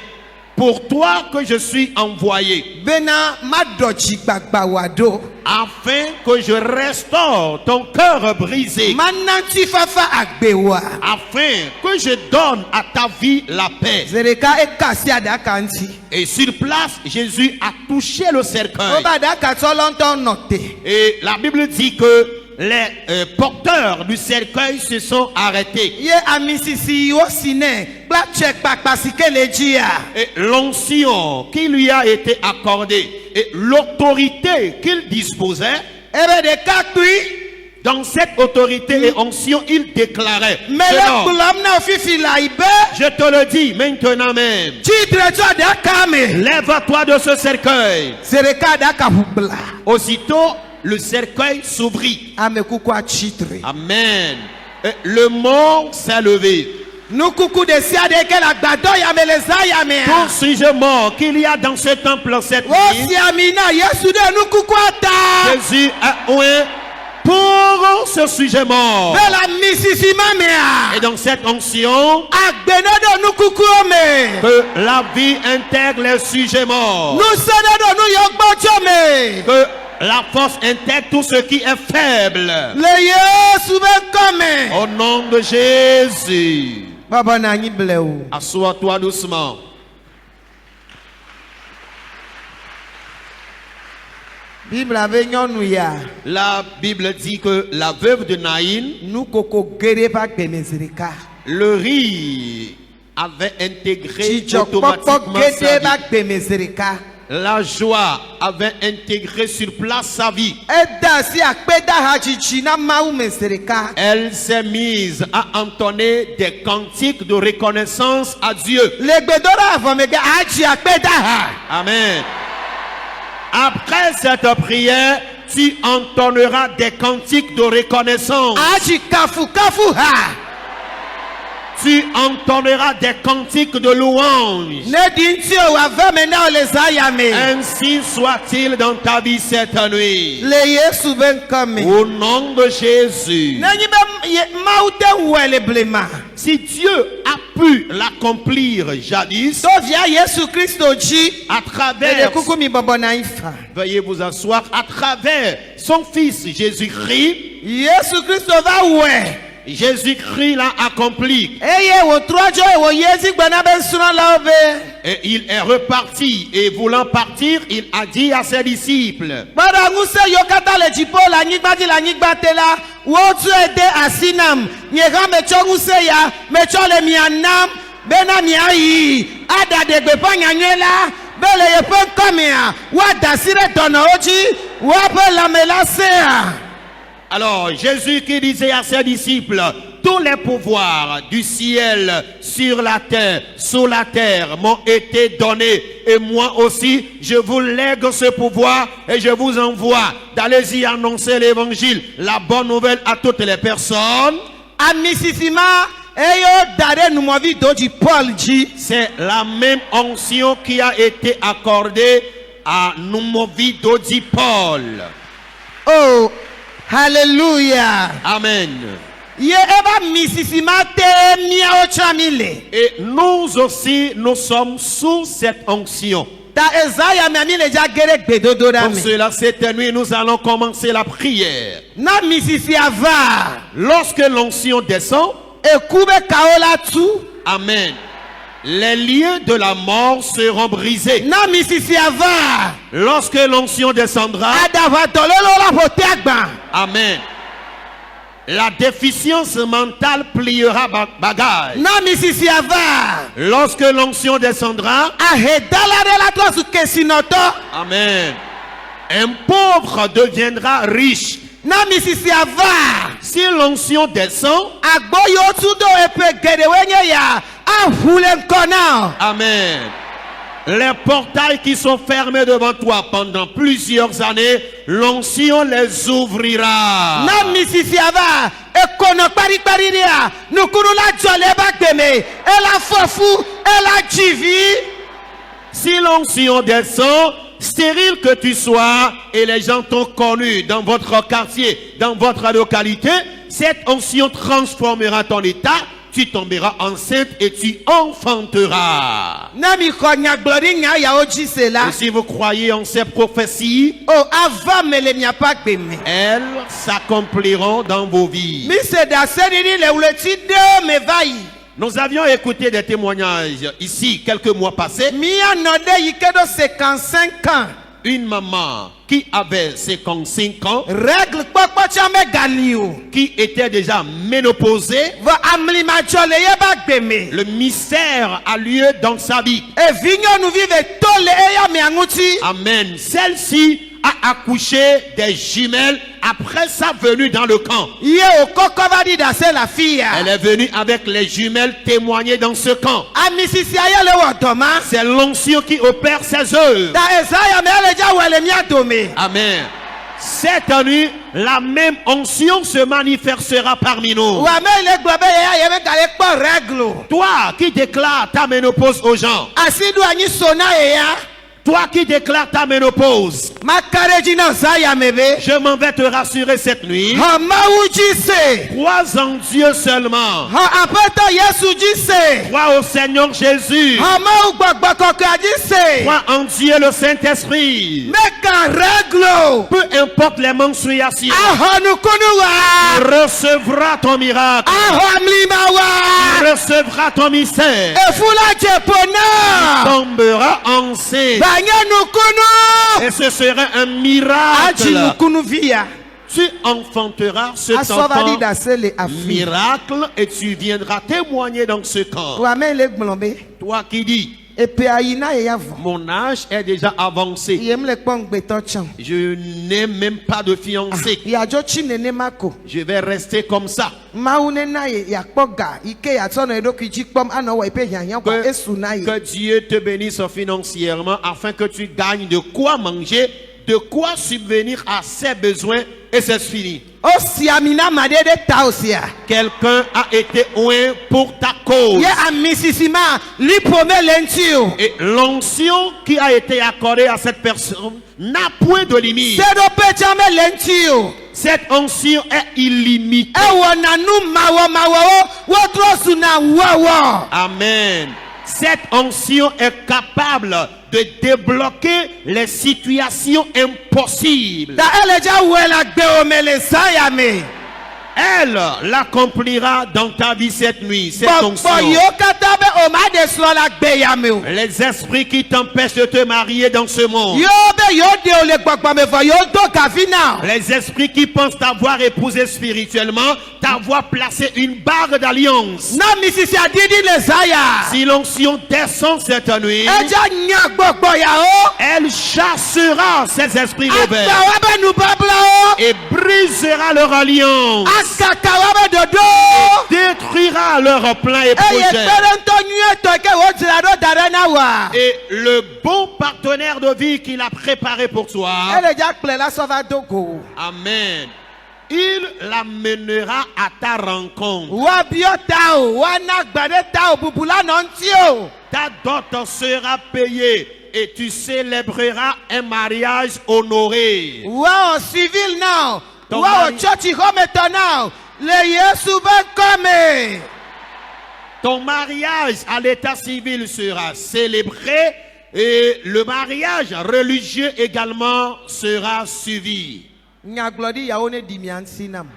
pour toi que je suis envoyé, Bena ma dɔ dzigbagba wa do. afin que je restaure ton cœur brisé, Ma nanti fafa agbe wa. afin que je donne à ta vie la paix. Zereka ekasi aɖaka ŋuti. Et sur place, Jésus a touché le cercueil. Woba aɖaka tsɔlɔntɔ nɔ te. Et la Bible dit que les porteurs du cercueil se sont arrêtés. Ye amisisi wo si nɛ kpla tsɛ kpakpa si ke le dzia. Et l'onction qui lui a été accordée et l'autorité qu'il disposait, Ebe ɖekakpui. dans cette autorité et onction, il déclarait, Mele Jeune homme, kplɔm na fifi la yi be. je te le dis maintenant même, Tsitre tso aɖaka me. lève-toi de ce cercueil. Zereka aɖaka ʋu gbla. Aussitôt, le cercueil s'ouvrit. Ame kukua tsitre. Amen. Et le mort s'est levé. Nukuku de sia de ke le agbadɔ yame le zã yamea. Tout sujet mort qu'il y a dans ce temple cette Wo nuit, si ami na Yesu ɖe nukukua ta. Jésus a oint pour ce sujet mort. Be la misisi ma mea. Et dans cette onction, Agbe ne ɖo nukukuwo me. que la vie intègre les sujets morts. Nuse ne ɖo nuyɔgbɔtsɔ me. Que la force intègre tout ce qui est faible. Le Yesu be ŋkɔ Au nom de Jésus. me. Bɔbɔ na anyi ble o. Assois-toi doucement. Bibla be nyɔnu ya. La Bible dit que la veuve de Naïn, Nukoko geɖe va gbeme zereka. le riz avait intégré Dzidzɔkpɔkpɔ automatiquement geɖe sa va vie. gbeme zereka. La joie avait intégré sur place sa vie. Eda asi akpedaha tsitsi na Mawu me zereka. Elle s'est mise à entonner des cantiques de reconnaissance à Dieu. Le gbedoɖa avɔ megbe atsi akpedaha. Amen. Après cette prière, tu entonneras des cantiques de reconnaissance. Atsi kafu kafu ha. Tu entonneras des cantiques de louange. Ne di ŋuti o ave me na o le zã yame. Ainsi soit-il dans ta vie cette nuit. Le Yesu be ŋkɔ me. Au nom de Jésus. Nenyi be Mawu te wɔe le blema. Si Dieu a pu l'accomplir jadis, Tovia Yesu Kristo dzi. à Ede travers, kuku mi bɔbɔ na anyi fa. veuillez vous asseoir, à travers son fils Jésus-Christ, Yesu Kristo va wɔe. Jésus-Christ l'a accompli. Eye wòtrɔ dzo wòyi edzi gbe na be nusrɔ̃lawo be. Et il est reparti. Et voulant partir, il a dit à ses disciples, Kpɔɖa ŋusẽ yiwo katã le dziƒo le anyigba dzi le anyigba te la, wotsɔe de asi nam. Nye hã metsɔ ŋusẽ ya, metsɔ le mia nam bena miayi aɖa ɖe gbeƒã nyanyuie la be le yeƒe ŋkɔmea woada asi ɖe dɔnɔwo dzi woaƒe lãme la sea. alors Jésus qui disait à ses disciples, tous les pouvoirs du ciel, sur la terre, sous la terre m'ont été donnés. Et moi aussi, je vous lègue ce pouvoir et je vous envoie d'aller y annoncer l'évangile, la bonne nouvelle à toutes les personnes. Amisisima eyo da ɖe numɔvi do dzi Paul dzi. C'est la même onction qui a été accordée à Numovi Dodi Paul. Oh, hallelujah. Amen. Ye eba misisima te miawo tsra mi le. Et nous aussi, nous sommes sous cette onction. Ta ezaya mi ami le dza ge ɖe gbedodo ɖa Pour me. cela, cette nuit, nous allons commencer la prière. Na misisi ava. Lorsque l'onction descend, Eku be kawo la tu. amen, les liens de la mort seront brisés. Na misisi ava. Lorsque l'onction descendra, Adava tɔlelo la ƒo te agba. amen, la déficience mentale pliera bagage. Na misisi ava. Lorsque l'onction descendra, Ahedala ɖe la trɔ su kesinɔtɔ. amen, un pauvre deviendra riche. Na misisi ava. Si l'onction descend, Agbo yiwo tu do eƒe geɖewoe nye ya. Aʋu le ŋkɔ na. amen, les portails qui sont fermés devant toi pendant plusieurs années, l'onction les ouvrira. Na misisi ava. Ekono kparikpari ɖea. Nukunu la dzɔ le eba gbeme. Ela fɔfu. Ela dzivi. Si l'onction descend, stérile que tu sois, et les gens t'ont connu dans votre quartier, dans votre localité, cette onction transformera ton état, tu tomberas enceinte et tu enfanteras. Na mi xɔ nyagbɔɖi nya yawo dzi se la. Et si vous croyez en ces prophéties, O ava me le miaƒe agbe me. elles s'accompliront dans vos vies. Mi se ɖaseɖiɖi le wleti ɖe me va yi. Nous avions écouté des témoignages ici quelques mois passés. Mianɔ ɖe yi ke ɖo 55 ans. Une maman qui avait 55 ans, Règle kpɔkpɔ tsã megali o. qui était déjà ménopausée. Vɔ amlimadzɔ le yebe agbe me. Le mystère a lieu dans sa vie. Evi nyɔnuvi veto le eya mea ŋuti. Amen. Celle-ci a accouché des jumelles après sa venue dans le camp. Ye wòkɔkɔ va ɖi ɖase le afi ya. Elle est venue avec les jumelles témoigner dans ce camp. Ami sisia ye le wɔ dɔ ma. C'est l'onction qui opère ses œuvres. Ta Esaya me ele dza wɔ le mía dome. Amen. Cette nuit, la même onction se manifestera parmi nous. Wa me le gblɔ be yeya ye be gale kpɔ règle o. Toi qui déclares ta ménopause aux gens, Asi ɖo anyi so na yeya. toi qui déclares ta ménopause, Maka ɖe dzi na Zaya me be. je m'en vais te rassurer cette nuit. Hã Mawu dzi se. Crois en Dieu seulement. Hã Aƒetɔ Yesu dzi se. Crois au Seigneur Jésus. Hã Mawu gbɔgbɔ kɔkɔe dzi se. Crois en Dieu le Saint-Esprit. Meka règle o. Peu importe les menstruations, Ahɔ nukunu wa. tu recevras ton miracle. Ahɔ amlima Tu wa. recevras ton mystère. Efula dzepo na. Tomberas enceinte. Banye nukunu. Et ce sera un Adzi miracle. nukunuvi ya. Tu enfanteras cet Asɔ va ɖi enfant ɖase le afi. miracle et tu viendras témoigner dans ce camp. Wa me le gblɔ be. Toi qui dis, Epe ayi na yeya vɔ. mon âge est déjà avancé. Yem le kpɔ ŋgbetɔ tsã. Je n'ai même pas de fiancé. Yadzo tsi nenema ko. Je vais rester comme ça. Mawu nena ye yakpɔ ga yi ke yatsɔ nɔ eɖokui dzi kpɔm anɔ wɔ eƒe hiahiã kɔ esu na ye. Que Dieu te bénisse financièrement afin que tu gagnes de quoi manger, de quoi subvenir à ses besoins et c'est fini. O si ami na ma ɖe ɖe ta o sia. Quelqu'un a été oint pour ta cause. Ye ami sisi ma lipo me le ŋuti o. Et l'onction qui a été accordée à cette personne n'a point de limite. Seɖoƒe tsã me le ŋuti o. Cette onction est illimitée. Ewɔna nu mawɔmawɔwo wotrɔ suna wɔwɔ. Amen. Cette onction est capable de débloquer les situations impossibles. Ta ele dza wɔe le agbewo me le Zaya me. Elle l'accomplira dans ta vie cette nuit, cette Gbɔgbɔ onction. yiwo katã be o ma ɖe srɔ̃ le agbe ya me o. Les esprits qui t'empêchent de te marier dans ce monde. Yiwo be yiwo ɖe o le gbɔgbɔ me vɔ yiwo do gavi na o. Les esprits qui pensent t'avoir épousé spirituellement, t'avoir placé une barre d'alliance. Na mi sisi adidi le Zaya. Si l'onction descend cette nuit, Edza nya gbɔgbɔ yawo. elle chassera ces esprits mauvais Agba wa be nubablawo. et brisera leur alliance, Akaka wa be dodo. détruira leurs plans et Eye projets. kpeɖeŋutɔ nyuietɔ ke wodzra ɖo da ɖe na wa. Et le bon partenaire de vie qu'il a préparé pour toi, Ele dza kplɔe la sɔ va do go. amen, il l'amènera à ta rencontre. Woabiɔ ta o, woana gba ɖe ta o, bubu la nɔ ŋuti o. Ta dot sera payée et tu célébreras un mariage honoré. Woawɔ civil na o, Ton woawɔ mari- tsɔtsi xɔmetɔ na o, le Yesu be kɔme. Ton mariage à l'état civil sera célébré et le mariage religieux également sera suivi. Nyagblɔɖi yawo ne ɖi mia ŋuti nam.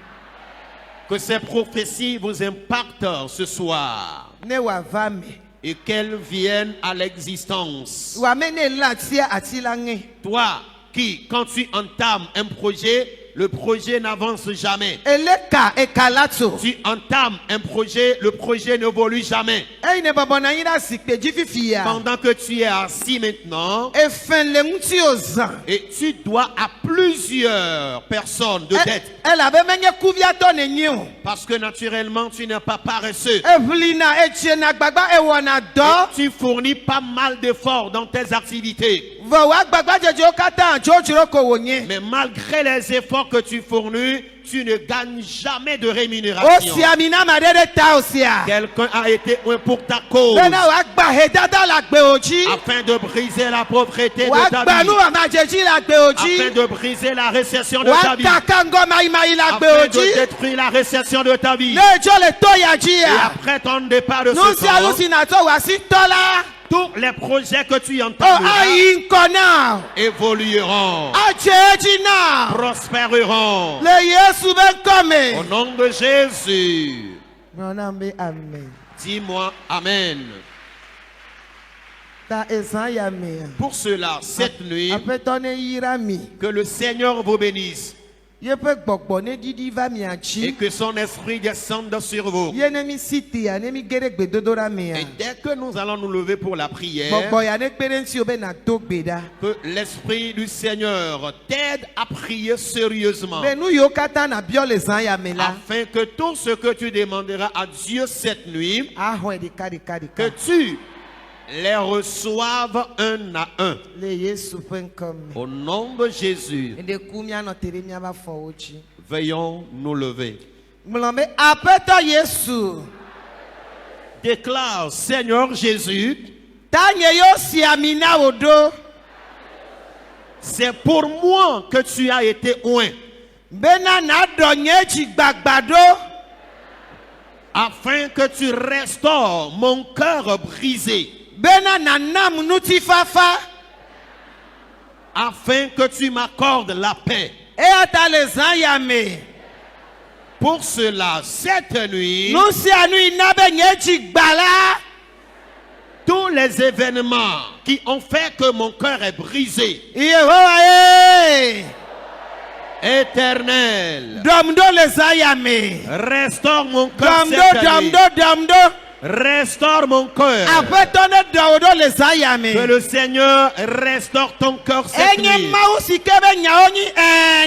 Que ces prophéties vous impactent ce soir Ne wòava me. et qu'elles viennent à l'existence. Wòame ne lé atia ati la ŋe. Toi qui, quand tu entames un projet, le projet n'avance jamais. Ele ka eka la tso. Tu entames un projet, le projet n'évolue jamais. Eyi ne bɔbɔ na anyi ɖe zikpui dzi fifi ya. Pendant que tu es assis maintenant, Efe le ŋuti o zã. et tu dois à plusieurs personnes de dette. Elabe menye kuviatɔ ne nyi o. Parce que naturellement, tu n'es pas paresseux. Eʋlina, etsiena gbagba, ewɔna dɔ. Tu fournis pas mal d'efforts dans tes activités. Vɔ wa gbagba dzedzewo katã tso ko wònye. Mais malgré les efforts que tu fournis, tu ne gagnes jamais de O rémunération. si amina ma ɖe ɖe ta o sia. Quelqu'un a été un pour ta cause, Bena wa gba hedada le agbewo dzi. afin de briser la pauvreté Wa de ta gba vie, nu amadzedzi le agbewo afin dzi. de briser la récession de Wa ta vie, kaka ŋgɔ mayimayi le agbewo afin de dzi. détruire la récession de ta vie. Ne dzo le to ya dzi Et ya. après ton départ de Nu ce sia nu temps, si natɔ wò asi tɔ la. tous les projets que tu O entendras ayi ŋkɔ na. évolueront, Adze edzi na. prospéreront. Le Yesu be ŋkɔ Au me. nom de Jésus, Nyɔna be amen. dis-moi Amen. Ta ezã ya mea. Pour cela, cette nuit, Aƒetɔ ne yira mi. que le Seigneur vous bénisse Yeƒe gbɔgbɔ ne ɖiɖi va mia et dzi. que son esprit descende sur vous. Ye ne mi si tea ne mi ge ɖe gbedodoɖa mea. Et dès que nous allons nous lever pour la prière, Gbɔgbɔ ya ne kpe ɖe ŋuti wo be nato gbe ɖa. que l'Esprit du Seigneur t'aide à prier sérieusement, Be nu yiwo katã nabiɔ le zã ya me la. afin que tout ce que tu demanderas à Dieu cette nuit, Axɔe ɖeka. que tu les reçoives un à un. Le Yesu ƒe ŋkɔ me. Au nom de Jésus, Ɖeku mianɔ te ɖe miaƒe afɔwo dzi. veillons nous lever. Gblɔ be Aƒetɔ Yesu. Déclare, Seigneur Jésus, Tanye yewo si ami na wò ɖo. c'est pour moi que tu as été oint, Bena naɖɔ nye dzigbagba ɖo. afin que tu restaures mon cœur brisé, Bena nanam ŋutifafa. afin que tu m'accordes la paix. Eya ta le zã ya me. Pour cela, cette nuit, Nu sia nu yi na be nye dzigba la. tous les événements qui ont fait que mon cœur est brisé, Yehowa ye. Éternel, Dɔm ɖo le zã ya me. restaure mon cœur Dɔm cette ɖo nuit. dɔm ɖo. Restaure mon cœur. Aƒetɔ ne ɖɔ wò ɖo le zã ya me. Que le Seigneur restaure ton cœur cette Enye nuit. Mawu si ke be nyawo nyi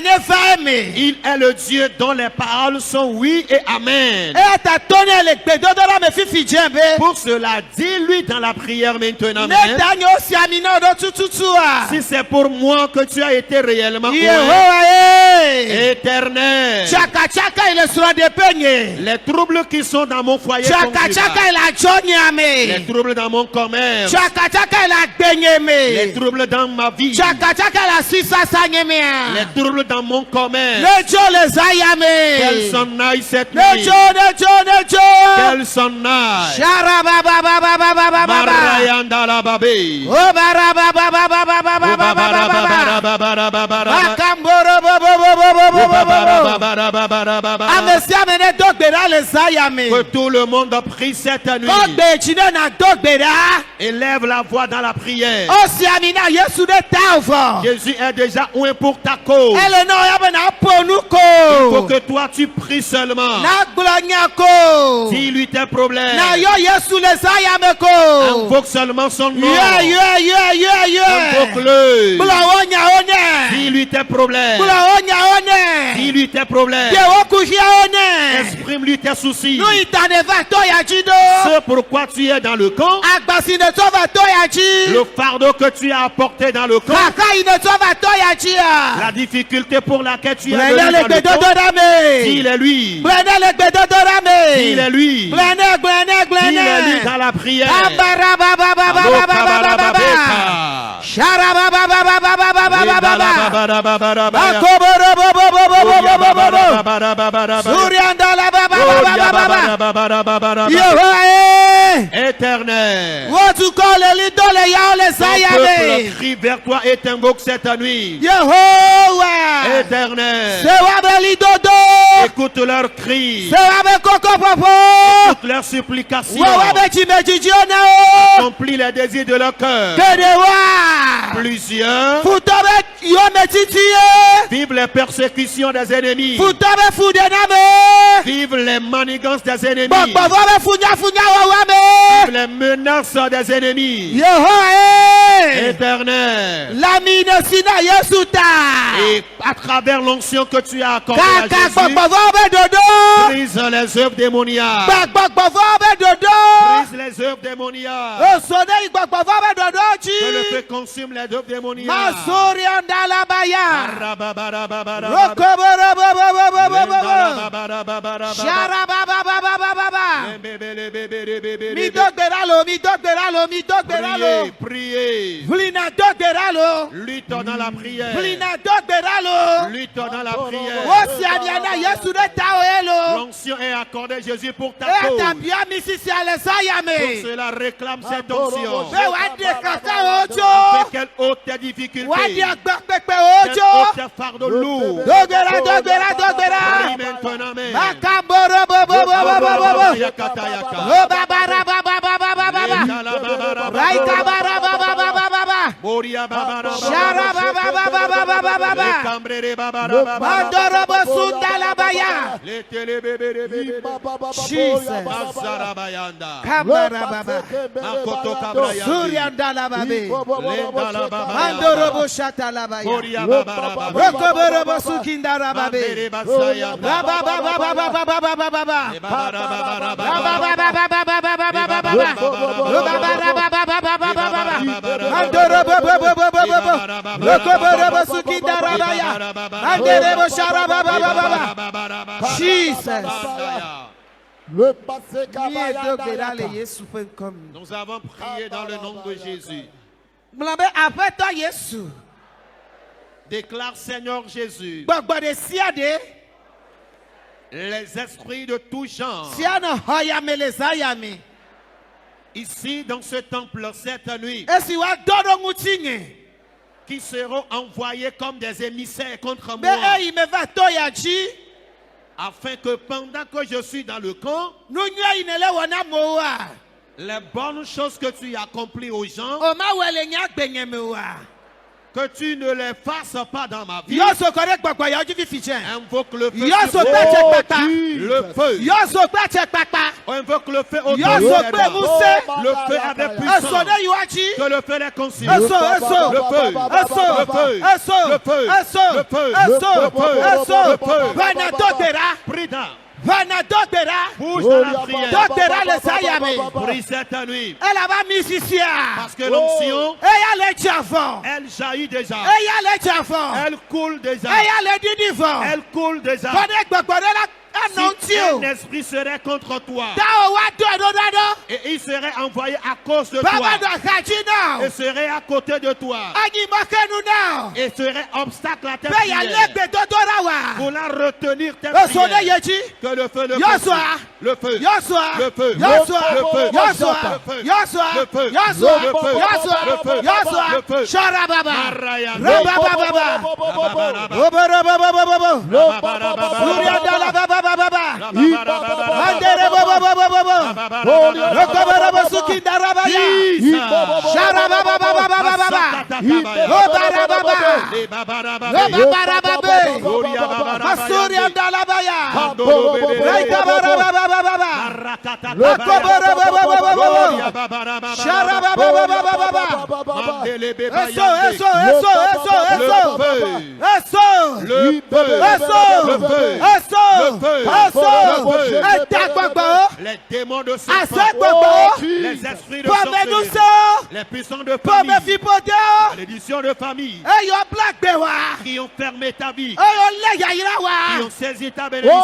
ne va eme. Il est le Dieu dont les paroles sont oui et amen. Eya ta to ne le gbedodoɖa me fifi dze be. Pour cela, dis-lui dans la prière maintenant. Ne ta nye wo si ami na wò ɖo tututua. Si c'est pour moi que tu as été réellement oint, Yehowa ye. Éternel, Tsaka ile srɔ̃ɖeƒe nye. les troubles qui sont dans mon foyer Tsaka conjugal, ile adzɔ nya les me. troubles dans mon commerce, Tsaka ile agbenye les me. troubles dans ma vie, Tsaka ile asisasa nye mea. les troubles dans mon commerce, Ne dzo le zã ya qu'elles me. s'en aillent cette Ne nuit, dzo. qu'elles s'en aillent. Sharabababababababa. Marayanda la babé. Oh barababababababababa. Makamboro bobobobobobobobo. Ame sia ame ne do gbe ɖa le zã ya me. Que tout le monde prie cette nuit. Kɔ gbe dzi ne na do gbe ɖa. Élève la voix dans la prière. O si ami na Yesu ɖe ta vɔ. Jésus est déjà oint pour ta cause. Ele na ya be na ƒo nu Il faut ko. que toi tu pries seulement. Na gblɔ nya ko. Dis-lui tes problèmes. Na yɔ Yesu le zã ya me ko. Invoque seulement son nom. Ye. Invoque-le. Gblɔ wo nyawo nɛ. Dis-lui tes problèmes. Gblɔ wo nyawo nɛ. Dis-lui tes problèmes. Ye wo kuhiawo nɛ. Exprime-lui tes soucis. Nu yi ta ne va to ya dzi ɖo. C'est pourquoi tu es dans le camp. Agbasi ne tɔ va to ya dzi. Le fardeau que tu as apporté dans le camp. Kaka yi ne tɔ va to ya dzi La ya. difficulté pour laquelle tu es Gblɔ venu ne le dans le camp. gbedodoɖa me. Dis-le-lui. Gblɔ ne le gbedodoɖa me. Dis-le-lui. Gblɔ ne. Dis-le-lui dans la prière. Abarabababababababa. Sharababababababababa. Akoborobobobobobobobobo. Suriandalababababababa. Yehowa ye. Éternel, Wo dukɔ le li do le yawo le zã ton ya peuple me. crie vers toi et t'invoque cette nuit. Yehowa. Éternel, Se wa be li dodo. écoute leurs cris, Se wa be kokoƒoƒo. écoute leurs supplications, Wo wa be dzimedzidziwo na wo. accomplis les désirs de leur cœur. Geɖewoa. Plusieurs Futɔ be yɔmetiti ye. vivent les persécutions des ennemis. Futɔ be fu ɖe na me. Vive les manigances des ennemis. Gbọ̀gbọ̀fọ́ bẹ funya wọ wá Vive mi. les menaces des ennemis. Yehowa Éternel. lamine sina Yesu ta. Et à travers l'onction que tu as accordée à Kàkà Jésus, gbọ̀gbọ̀fọ́ bẹ dodo. brise les œuvres démoniaques. Gbọ̀gbọ̀fọ́ bẹ dodo. Brise les œuvres démoniaques. Osode gbọ̀gbọ̀fọ́ bẹ dodo Que le chi. feu consume les œuvres démoniaques. Masori andalabaya. Arababarababarabara. Rokoborobobobobobobo. Lembarabarababarabara. Sharababababababa. Lembebelebebelebebele. Mi dogberalo. Priez. Vlina dogberalo. Lutte dans la prière. Vlina dogberalo. Lutte dans la prière. Wosi abiana Yesu de taoelo. L'onction est accordée, Jésus, pour ta Eta cause. bia misisi alesa Pour yame. cela, réclame cette onction. Be wadi kaka Afin ojo. qu'elle ôte tes difficultés. Wadi agbapekpe Qu'elle ojo. ôte tes fardeaux lourds. Dogbera. Prie maintenant, amen. Makamboro bobobobobobo. Yakata, yaka. Obabara babababababa. Raika barabababababa. Moria babara. Shara babababababa. Cambrere babara. Mandoro bosunda labaya. Les télébébés. Jesus. Azarabayanda. Kamara baba. Makoto kabrayandi. Suryanda lababe. Lenda la babara. Mandoro boshata labaya. Moria babara. Rokoboro bosukinda rababe. Mandere basayanda. Rababababababababa. Babara babara. Mandoro bobobobobobo. Rokoboro bosukinda rabaya. Mandere boshara bababababa. Jesus. Le passé Nous avons prié dans le nom de Jésus. Mlambe afeto Yesu. Déclare, Seigneur Jésus, Gbogbode siade. les esprits de tout genre, Siana hoya melezayami. ici dans ce temple cette nuit, Esi wa dodo ngutinye. qui seront envoyés comme des émissaires contre Be moi, eyi me va toya chi. afin que pendant que je suis dans le camp, Nunya inele wana moa. les bonnes choses que tu accomplis aux gens, O ma wele nya gbenye mewa. que tu ne les fasses pas dans ma vie. Yo so correct gbagba ya oju fifichen. Invoque le feu. Yo so sur pe moi. che papa. Le feu. Yo so pe che papa. Invoque le feu autour Yo de so tes pe doigts. muse. Le feu a des puissants. Eso de yuachi. Que le feu les consume. Eso. Le feu. Le feu. Le feu. Le feu. Le feu. Vana dotera. Prida. Vana dotera. Bouge dans la prière. Dotera le sayame. Prie cette nuit. Elle va misisia. Parce que l'onction, Eya le javon. elle jaillit déjà. Eya le javon. Elle coule déjà. Eya le didivon. Elle coule déjà. Vana gbagba la Si anontio. un esprit serait contre toi Tao wa do. et il serait envoyé à cause de Baba toi do kachina. et serait à côté de toi Ani makenu now. et serait obstacle à tes Be ya prières, legbe dodora wa. voulant retenir tes Eso de prières, yechi. que le feu le Yosua. consume. Le feu. Yosua. Le feu. Yosua. Le feu. Yosua. Le feu. Yosua. Le feu. Yosua. Le feu. Yosua. Le feu. Yosua. Le feu. Sharababa. Marayanda. Rabababa. Obobobobobobobo. Surianda la babababa. Andere bobobobobobo. Rokobobo sukinda rabaya. Sharababababababa. Robarababe. Masurianda la baya. Raika barababababa. Rokobobobobobobo. Sharabababababa. Eso. Les démons de ce les esprits de sorcellerie, les puissants de famille, l'édition de famille, qui ont fermé ta vie, qui ont saisi ta bénédiction,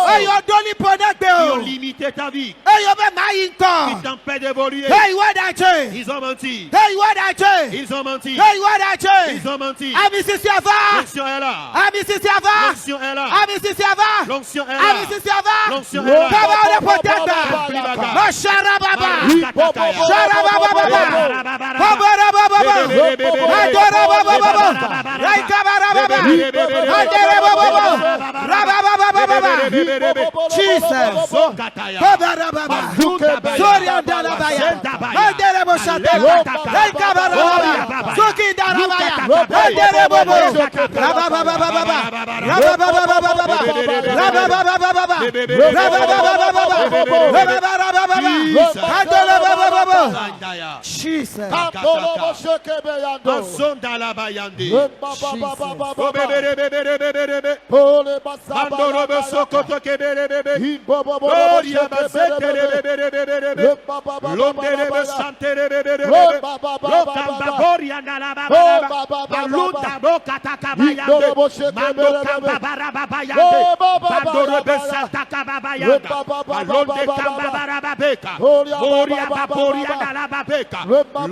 qui ont limité ta vie, qui t'empêchent d'évoluer. Ils ont menti. Ils ont menti. Ils ont menti. L'onction est là. L'onction est là. L'onction est là. L'onction est là. Jesus. Zokataya. Kabarababa. Zukabaya. Soriandalabaya. Andereboshataka. Rekabarababa. Zukidarabaya. Anderebobo. Rabababababa. Rabababababa. Rabababababa. Rabababababa. Rabababababa. Jesus.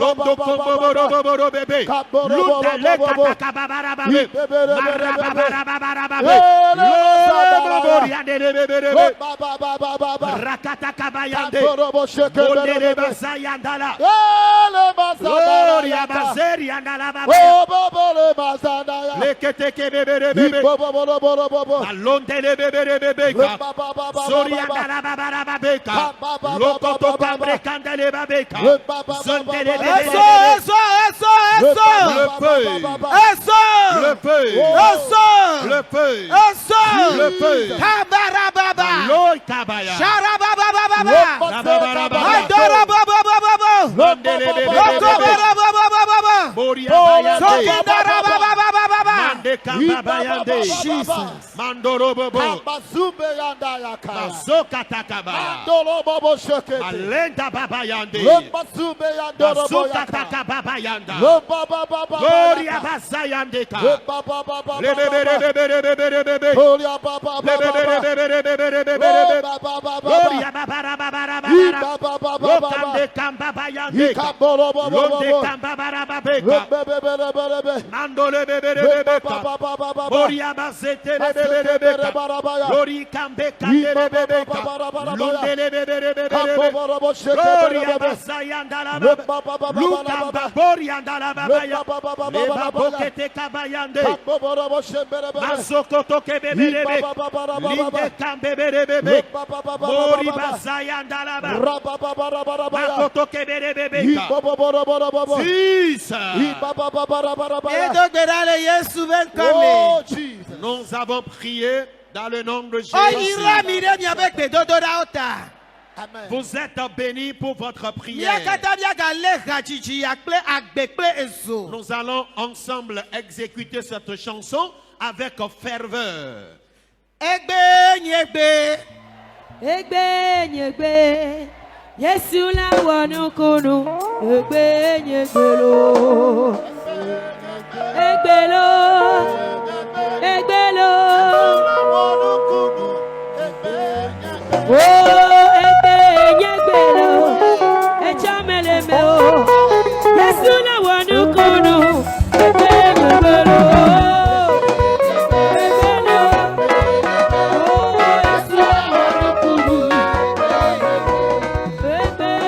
Londo kombo robo bebe. Lunda le katakababarababe. Marababarababe. Loboriande bebe. Rakatakabayande. Mondere basayandala. Gloria bazeri andala baba. Leketeke bebe. Alonde bebe. Soriandala babarababe. Lokoto kambre kandale babeka. Zondele bebe. Gloria Basayandeka. Gloria Masokoto kebebebe. Linde kambebebebe. Mori basayandala ba. Makoto kebebebe. Jesus. Nous avons prié dans le nom de Jésus. Vous êtes bénis pour votre prière. Nous allons ensemble exécuter cette chanson avec ferveur. Yesu la wanukunu egbe nyegbelo egbelo egbelo oh egbe nyegbelo echameleme o Yesu la wanukunu egbe nyegbelo Egbe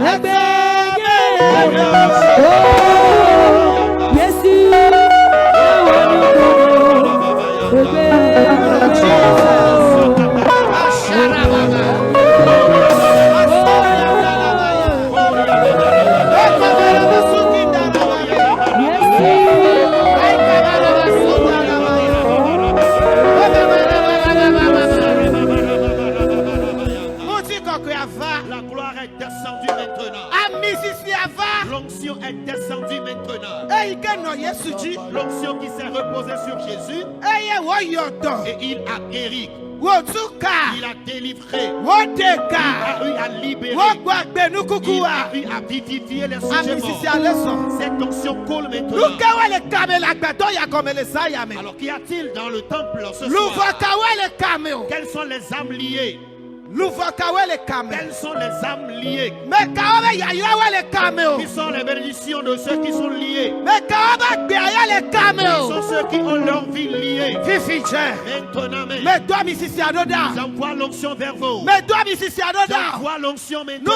Amen. La gloire est descendue maintenant. L'onction est descendue maintenant. L'onction qui s'est reposée sur Jésus. Et il a guéri. Il a délivré. Il a eu à libérer. Il a eu à vivifier les sujets morts. Cette onction coule maintenant. Alors qu'y a-t-il dans le temple ce soir? Quelles sont les âmes liées? Quelles sont les âmes liées? Qui sont les bénédictions de ceux qui sont liés? Qui sont ceux qui ont leur vie liée? Maintenant, j'envoie l'onction vers vous. J'envoie l'onction maintenant.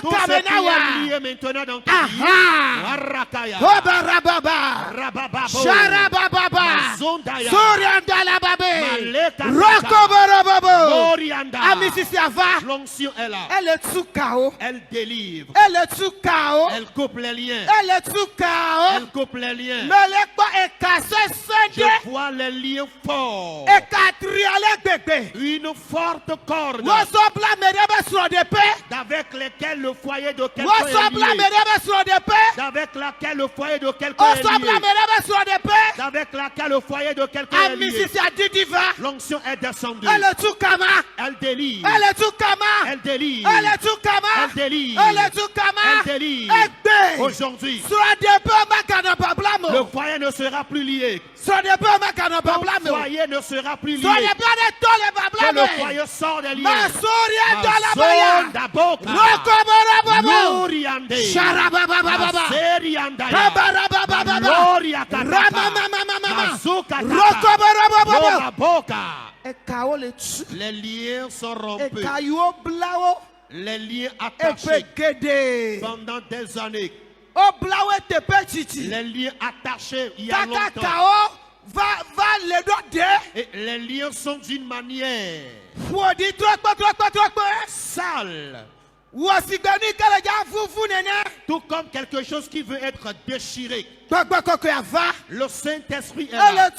Tout ce qui est lié maintenant dans ta vie. Arakaya. Rabababo. Mazondaya. Maleka. Morianda. L'onction est là. Elle délivre. Elle coupe les liens. Elle coupe les liens. Je vois les liens forts. Une forte corde avec lesquelles le foyer de quelqu'un est lié. Avec laquelle le foyer de quelqu'un est lié. Avec laquelle le foyer de quelqu'un est lié. L'onction est descendue. Elle délivre. Elle délivre. Elle délivre. Elle délivre. Aujourd'hui, le foyer ne sera plus lié. Le foyer ne sera plus lié. Que le foyer sort des liens. Les liens sont rompus. Les liens attachés pendant des années. Les liens attachés il y a longtemps. Et les liens sont d'une manière sale. Tout comme quelque chose qui veut être déchiré. Le Saint-Esprit est là.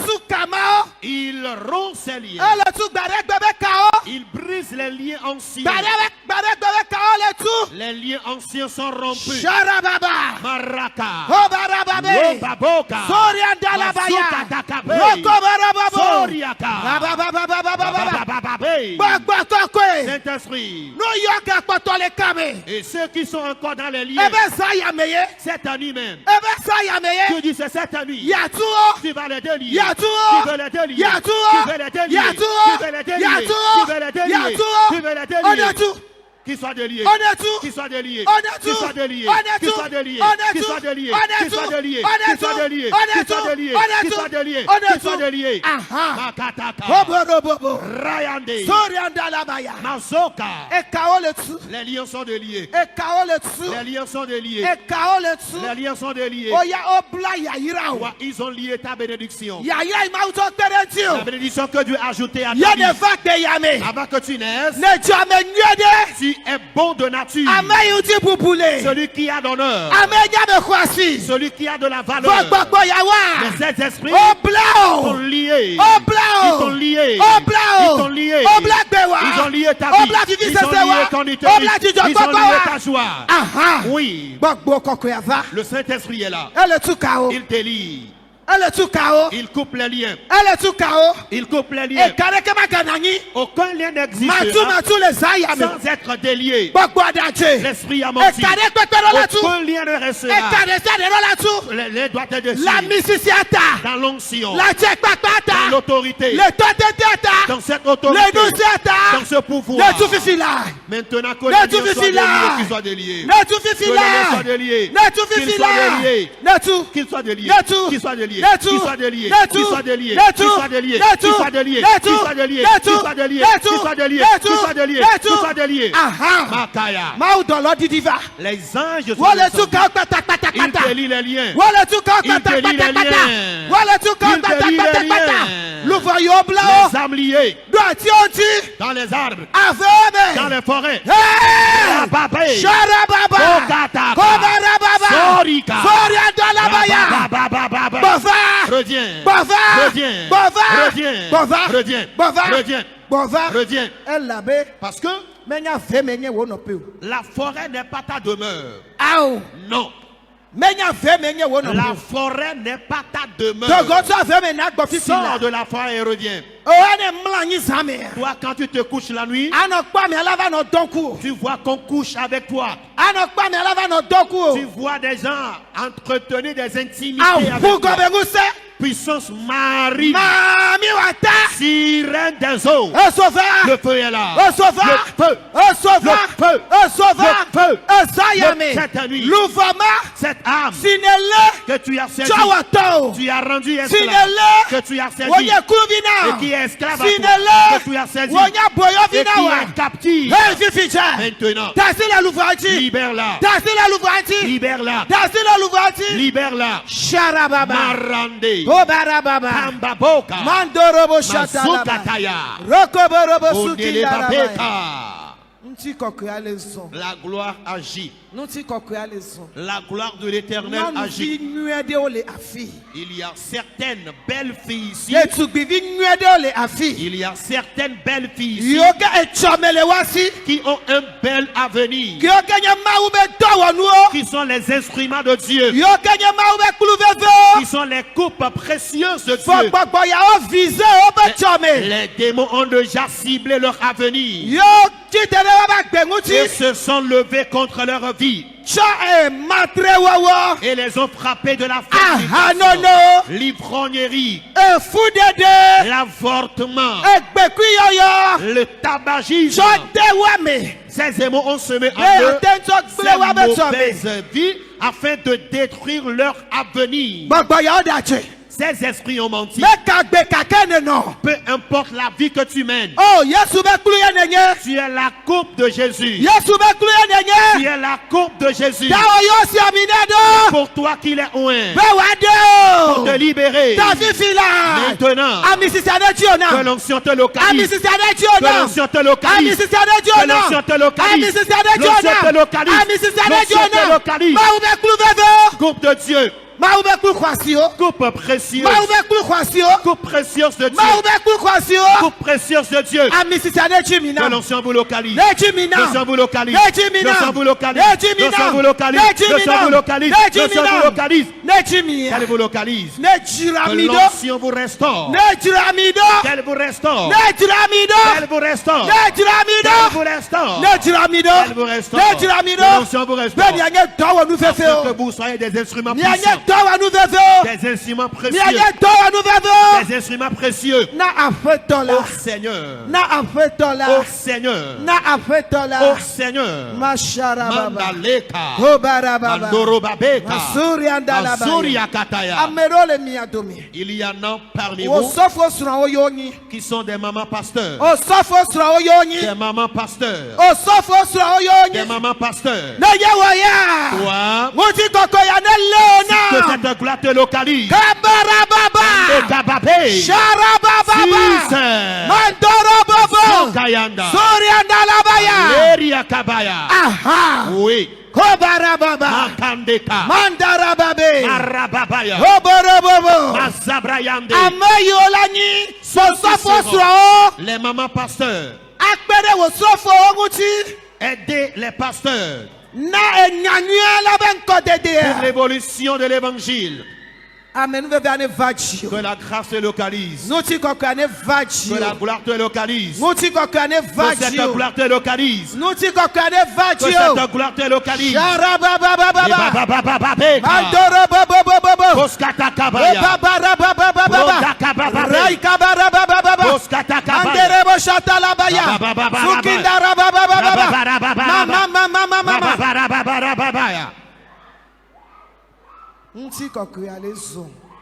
Il rompt ses liens. Il brise les liens anciens. Les liens anciens sont rompus. Maraka. Lobaboka. Masuka Dakabe. Soriaka. Saint-Esprit. Et ceux qui sont encore dans les liens, cette nuit même, tu dis c'est cette nuit, tu vas les délier, tu veux les délier, tu veux les délier, tu veux les délier, tu veux les délier, tu veux les délier. Qui soit délié, qui soit délié, qui soit délié, qui soit délié, qui soit délié, qui soit délié, qui soit délié, qui soit délié, qui soit délié, qui soit délié. Makataka, Rayande, Mazoka. Les liens sont déliés. Les liens sont déliés. Les liens sont déliés. Ils ont lié ta bénédiction. La bénédiction que Dieu a ajoutée à ta vie. Avant que tu naisses, tu es bon de nature. Celui qui a d'honneur. Celui qui a de la valeur. Mais ces esprits sont liés. Ils sont liés. Ils sont liés. Ils ont lié ta vie. Ils ont lié ton éternité. Ils ont lié ta joie. Oui. Le Saint-Esprit est là. Il délivre. Il coupe les liens. Il coupe les liens. Aucun lien n'existe sans être délié. L'esprit a menti. Aucun lien ne restera. Les doigts être dessus. Dans l'onction. Dans l'autorité. Dans cette autorité. Dans ce pouvoir. Maintenant que les liens soient déliés. Que les liens soient déliés. Qu'ils soient déliés. Qu'ils soient déliés. Qu'ils soient déliés. Qu'il soit délié. Qu'il soit délié. Qu'il soit délié. Qu'il soit délié. Qu'il soit délié. Qu'il soit délié. Qu'il soit délié. Qu'il soit délié. Qu'il soit délié. Makaya. Les anges sont ils délient les liens. Il délie les liens. Les âmes liées dans les arbres, dans les forêts. Reviens. Parce que la forêt n'est pas ta demeure. Non. La forêt n'est pas ta demeure. Sors de la forêt et reviens. Toi, quand tu te couches la nuit, tu vois qu'on couche avec toi. Tu vois des gens entretenir des intimités avec toi. Puissance Marie, sirène des eaux, le feu est là. Cette nuit, cette âme que tu as saisie, tu as rendu esclave, que tu as saisi, et qui est esclave à toi, que tu as saisi, et qui est captive. Maintenant, libère-la, libère-la, libère-la. Marande. Kambaboka Mazukataya Ondelebabeka. La gloire agit. La gloire de l'Éternel agit. Il y a certaines belles filles ici. Il y a certaines belles filles ici qui ont un bel avenir, qui sont les instruments de Dieu, qui sont les coupes précieuses de Dieu. Les démons ont déjà ciblé leur avenir et se sont levés contre leur vie et les ont frappés de la fornication, l'ivrognerie, l'avortement, le tabagisme. Ces démons ont semé en eux cette mauvaise vie afin de détruire leur avenir. Ces esprits ont menti. Peu importe la vie que tu mènes, tu es la coupe de Jésus. Tu es la coupe de Jésus. Pour toi qu'il est oint, pour te libérer. Maintenant, que l'onction te localise. Que l'onction te localise. Que l'onction te localise. L'onction te localise. L'onction te localise. Coupe de Dieu. Coupe précieuse. Coupe précieuse de Dieu. Coupe précieuse de Dieu. Que l'onction vous localise. L'onction vous localise. L'onction vous localise. L'onction vous localise. L'onction vous localise. L'onction vous localise. Qu'elle vous localise. Que l'onction vous restaure. Qu'elle vous restaure. Qu'elle vous restaure. Qu'elle vous restaure. Qu'elle vous restaure. Que l'onction vous restaure. Afin que vous soyez des instruments puissants. Des instruments précieux. Des instruments précieux. Oh Seigneur. Oh Seigneur. Oh Seigneur. Mandaleka. Mandorobabeka. Mazuriakataya. Il y en a parmi vous qui sont des mamans pasteurs. Des mamans pasteurs. Des mamans pasteurs. Toi, que cette gloire te localise. Et Kababé. Fils. Sokayanda. Leria Kabaya. Oui. Makandeka. Marababaya. Mazabrayande. Les mamans pasteurs. Aidez les pasteurs pour l'évolution de l'évangile. Amen. Que la grâce te localise. Que la gloire te localise. Que cette gloire te localise. Que cette gloire te localise.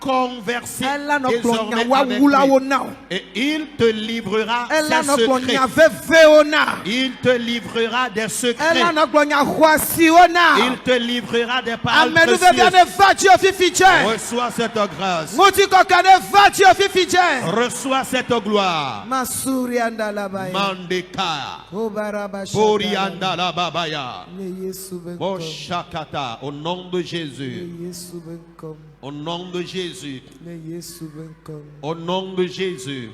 converser Ela no désormais klonya wa avec wula wo lui. na. Et il te livrera Ela ses no secrets. klonya veve wo na. Il te livrera des secrets. Ela no klonya hwasi wo na. Il te livrera des paroles Amenu veve précieuses. ne vati ofifiche. Reçois cette grâce. Muti koka ne vati ofifiche. Reçois cette gloire. Masuri andala baya. Mandeka. Obaraba Borianda la babaya. Ne Yesu benkom. Boshakata. Au nom de Jésus. Ne Yesu benkom. Au nom de Jésus. Ne Yesu benkom. Au nom de Jésus.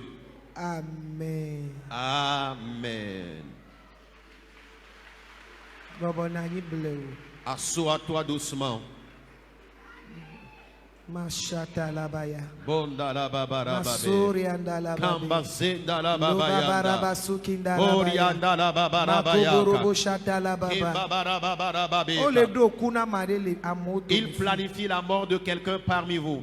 Amen. Amen. Baba na nyi bleu. Assois-toi doucement. Mashata la baya. Bonda la babara Masuri babe. andala Kamba baya. zenda la Lobabaraba babayanda. sukinda la baya. Borianda la babara Makoborobo bayaka. shata la baba. Kimbabara babara O le babeka. do kuna marele amodo. Il planifie la mort de quelqu'un parmi vous.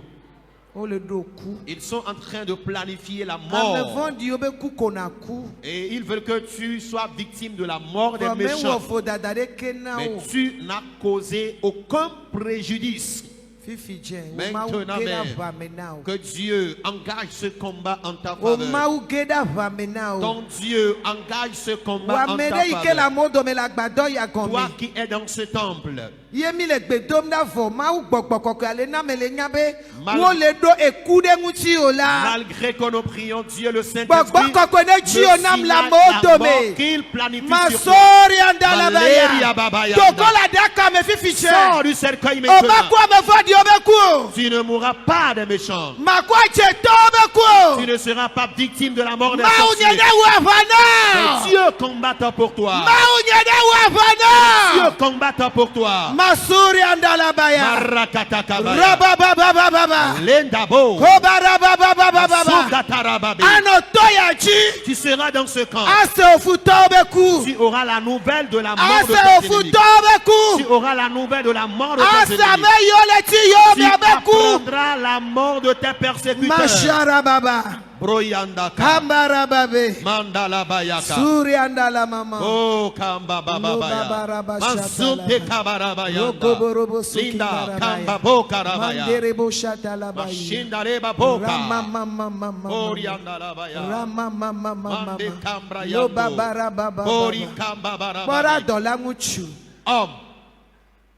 O le do ku. Ils sont en train de planifier la Ame mort. vondi obe ku kona ku. Et ils veulent que tu sois victime de la mort des Ame méchants. wo fo dadare kena Mais o. tu n'as causé aucun préjudice. Fifi jen. O Maintenant ma u geda même, vamena o. que Dieu engage ce combat en ta O faveur. ma u geda vamena o. Ton Dieu engage ce combat Wa en mede ta ike la faveur. modo me la gbado ya Toi gombe. qui es dans ce temple, Yemi le gbedom na vo ma u gbogbo koko ale na me le nyabe. Mal- Wo le do ekude nguti o la. malgré que nous prions Dieu le Gbogbo Saint-Esprit, koko ne me ji o nam signale la la modo mort me. qu'il planifie sur toi. Masori andala Malaria baya. babayanda. Toko la daka me fifi chen. Sors du cercueil Oba maintenant. kwa me vodi obe ku. Tu ne mourras pas des méchants. Makwa cheto obe ku. Tu ne seras pas victime de la mort des Ma sorciers. unyede wafana. Mais Dieu combattera pour toi. Ma unyede Dieu wafana. combattera pour toi. Masuri andala baya. Marakatakabaya. Rababababababa. Lendabo. Kobarabababababa. Sukatarababe. Ano toya chi. Tu seras dans ce camp. Ase ofuto obe ku. Tu auras la nouvelle de la mort de Ase tes ofuto ennemis. obe Tu ku. auras la nouvelle de la mort de tes Ase ennemis. ame yole chi yo Tu me obe ku. apprendras la mort de tes persécuteurs. Mashara baba. Broyandaka. Kambara babe. Mandala bayaka. Suri andala mama. Oh, kamba baba baya. Lobabaraba Mansupe shatala. kabarabayanda. Rokoborobo Linda sukindarabaya. kamba boka rabaya. Manderebo shatala bayi. Mashinda reba boka. Ramamamamamama. Orianda rabaya. Ramamamamamama. Mande kambra yando. Lobabarabababa. Ori kamba Bora barabaya. dola nguchu. Homme,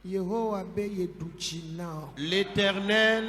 Yehowa be yeduchi now. l'Éternel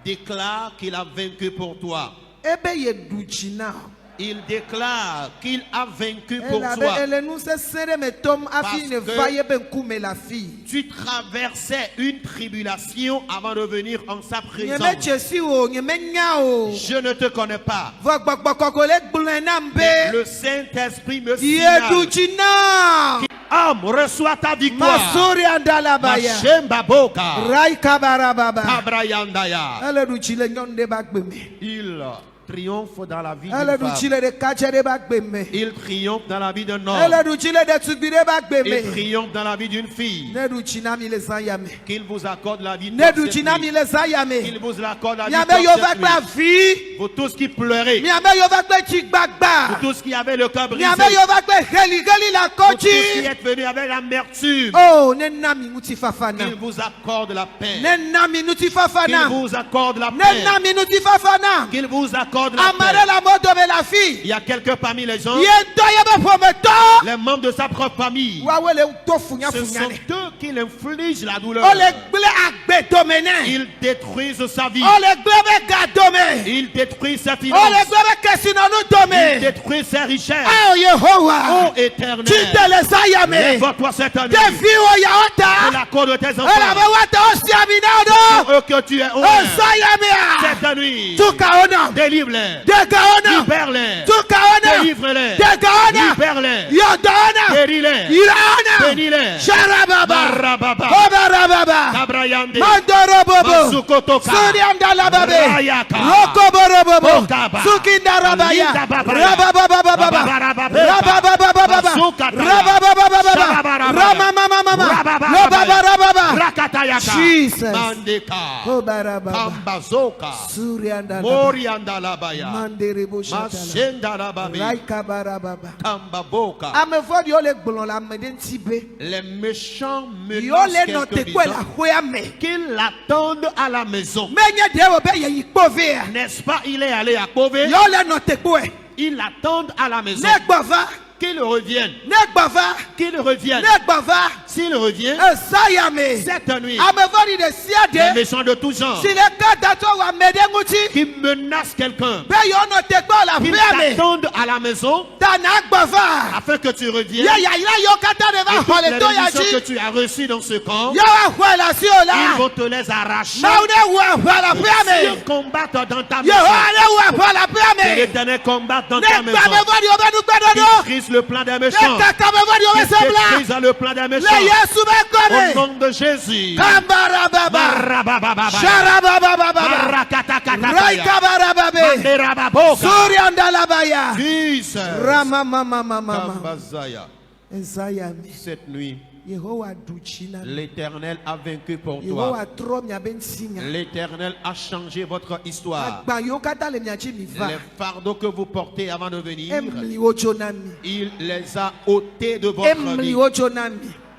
déclare qu'il a vaincu pour toi. Ebe yeduchi now. Il déclare qu'il a vaincu pour Ela be toi. ele nu se sere me tom afi Parce ne que- vaye be nkume la fille. Tu traversais une tribulation avant de venir en sa Nyeme présence. chesi o, nyeme nya o. Je ne te connais pas. Vo gbogbo kokole gblen na Mais mbe. le Saint-Esprit me signale. Yeduchi now. Homme, reçois ta victoire. Masuri andala baya. Mashemba boka. Rai kabara baba. Kabrayandaya. Ele du chile nyonde ba gbeme. Il triomphe dans la vie Ele d'une du femme. chile de kachere ba gbeme. Il triomphe dans la vie d'un Ele homme. du chile de tugbire ba Il gbeme. triomphe dans la vie d'une fille. Ne du china mi le zayame. Qu'il vous accorde la vie. Ne toute du cette china nuit. mi le zayame. Qu'il vous accorde la vie. Miame toute yo cette va gba nuit. fi. Vous tous qui pleurez. Miame yo va gba chi gbagba. Vous tous qui avez le cœur brisé. Miame yo va gba heli geli la Vous tous qui kochi. êtes venus avec l'amertume. Oh, ne nami muti fafana. Qu'il vous accorde la paix. Ne nami nuti Qu'il fafana. vous accorde la Ne paix. nami nuti fafana. Qu'il vous accorde la Amare paix. la moto me la fille. Il y a quelqu'un parmi les gens, Ye do ye be fometo. les membres de sa propre famille. Wa wele to funya Ce sont funyane. eux qui l'infligent la douleur. O le gble agbe domene. Ils détruisent sa vie. O le gble be ga dome. Ils détruisent ses O le finances. gble be kesino nu Ils dome. détruisent ses richesses. Oh Yehowa. Ô éternel, Chitele sayame. lève-toi cette nuit Defi o ya pour ota. la cause de tes Ela enfants. be wata o siaminado. Pour eux que tu es O honneur. sayame. Cette nuit, Tuka ona. délivre-les. Dega ona. Libère-les. Tuka ona. Délivre-les. Dega ona. Libère-les. Yodona. Guéris-les. Irana. Bénis-les. Sharababa. Barababa. Obarababa. Kabrayande. Mandorobobo. Masukotoka. Suriandalababe. Rayaka. Rokoborobobo. Okaba. Sukindarabaya. Lindababaya. Rabababababa. Babarababeba. Rabababababa. Basukataya. Rabababababa. Shababarabaya. Ramamamamama. Rababarabaya. Lobabarababa. Rakatayaka. Jesus. Mandeka. Obarababa. Kambazoka. Suriandalaba. Moriandalabaya. Manderebo shatala. Masendalababe. Raikabarababa. Kambaboka. Amefodi ole gblon la meden tibe. Les méchants Yo menacent le no quelqu'un te kwe la disant hweame. qu'il attend l'attendent à la maison. menye de wo be ye yikpove N'est-ce pas, il est allé à Kové. yo le no tekpoe Ils l'attendent à la maison. ne gbova Qu'il revienne. ne gbova Qu'il revienne. ne gbova S'il revient, esayame cette nuit, amevori de les siade méchants de tout genre si le kata to wa mede nguti qui menacent quelqu'un, be yo no tekpo la qu'ils fiame t'attendent à la maison ta na gbova afin que tu reviennes. ya ya ila yo kata de Et va toutes hole les to ya bénédictions que ji tu as reçues dans ce camp, yo wa hwela si o ils la vont te les arracher. ma une wa hwela fiame S'ils combattent dans ta yo maison, ale wa hwela que fiame l'Éternel combatte dans ta ne maison. gbamevori o be du Qui gbedodo brise le plan des ne méchants. kaka mevori o Qui be sebla détruise le plan des le méchants. yesu be Au gome nom de Jésus. kambarababa Barabababa. sharabababa Barakatakataya. raikabarababe Manderababoka. suriandalabaya Jesus. ramamamamamama Kambazaya. ezayame Cette nuit, yehowa duchina l'Éternel a vaincu pour yehowa toi. trɔ miabe nsinya L'Éternel a changé votre histoire. agba yiwo katã le mia dzi mi va Les fardeaux que vous portez avant de venir, emliwo tso na mi il les a ôtés de votre vie. emliwo tso na mi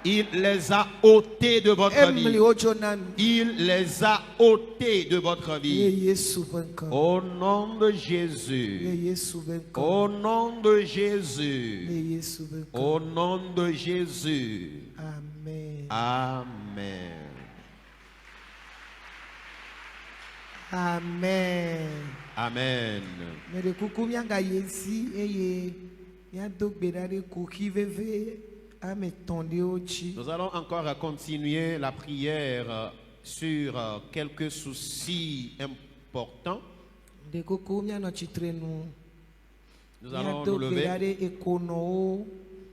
Il les a ôtés de votre vie. emliwo tso na mi Il les a ôtés de votre ye vie. yesu ƒe ŋkɔ Au nom de ye Jésus. yesu ƒe ŋkɔ Au nom de ye Jésus. yesu ƒe ŋkɔ Au nom de Jésus. amen Amen. amen Amen. meɖe kuku miaga yi esi eye miado gbe ɖa ɖe koki veve ame etɔ̃ ɖewo dzi Nous allons encore continuer la prière sur quelques soucis importants. ɖe kuku mianɔ tsitre nu Nous allons miado nous gbe ɖa lever. ɖe ekonɔwo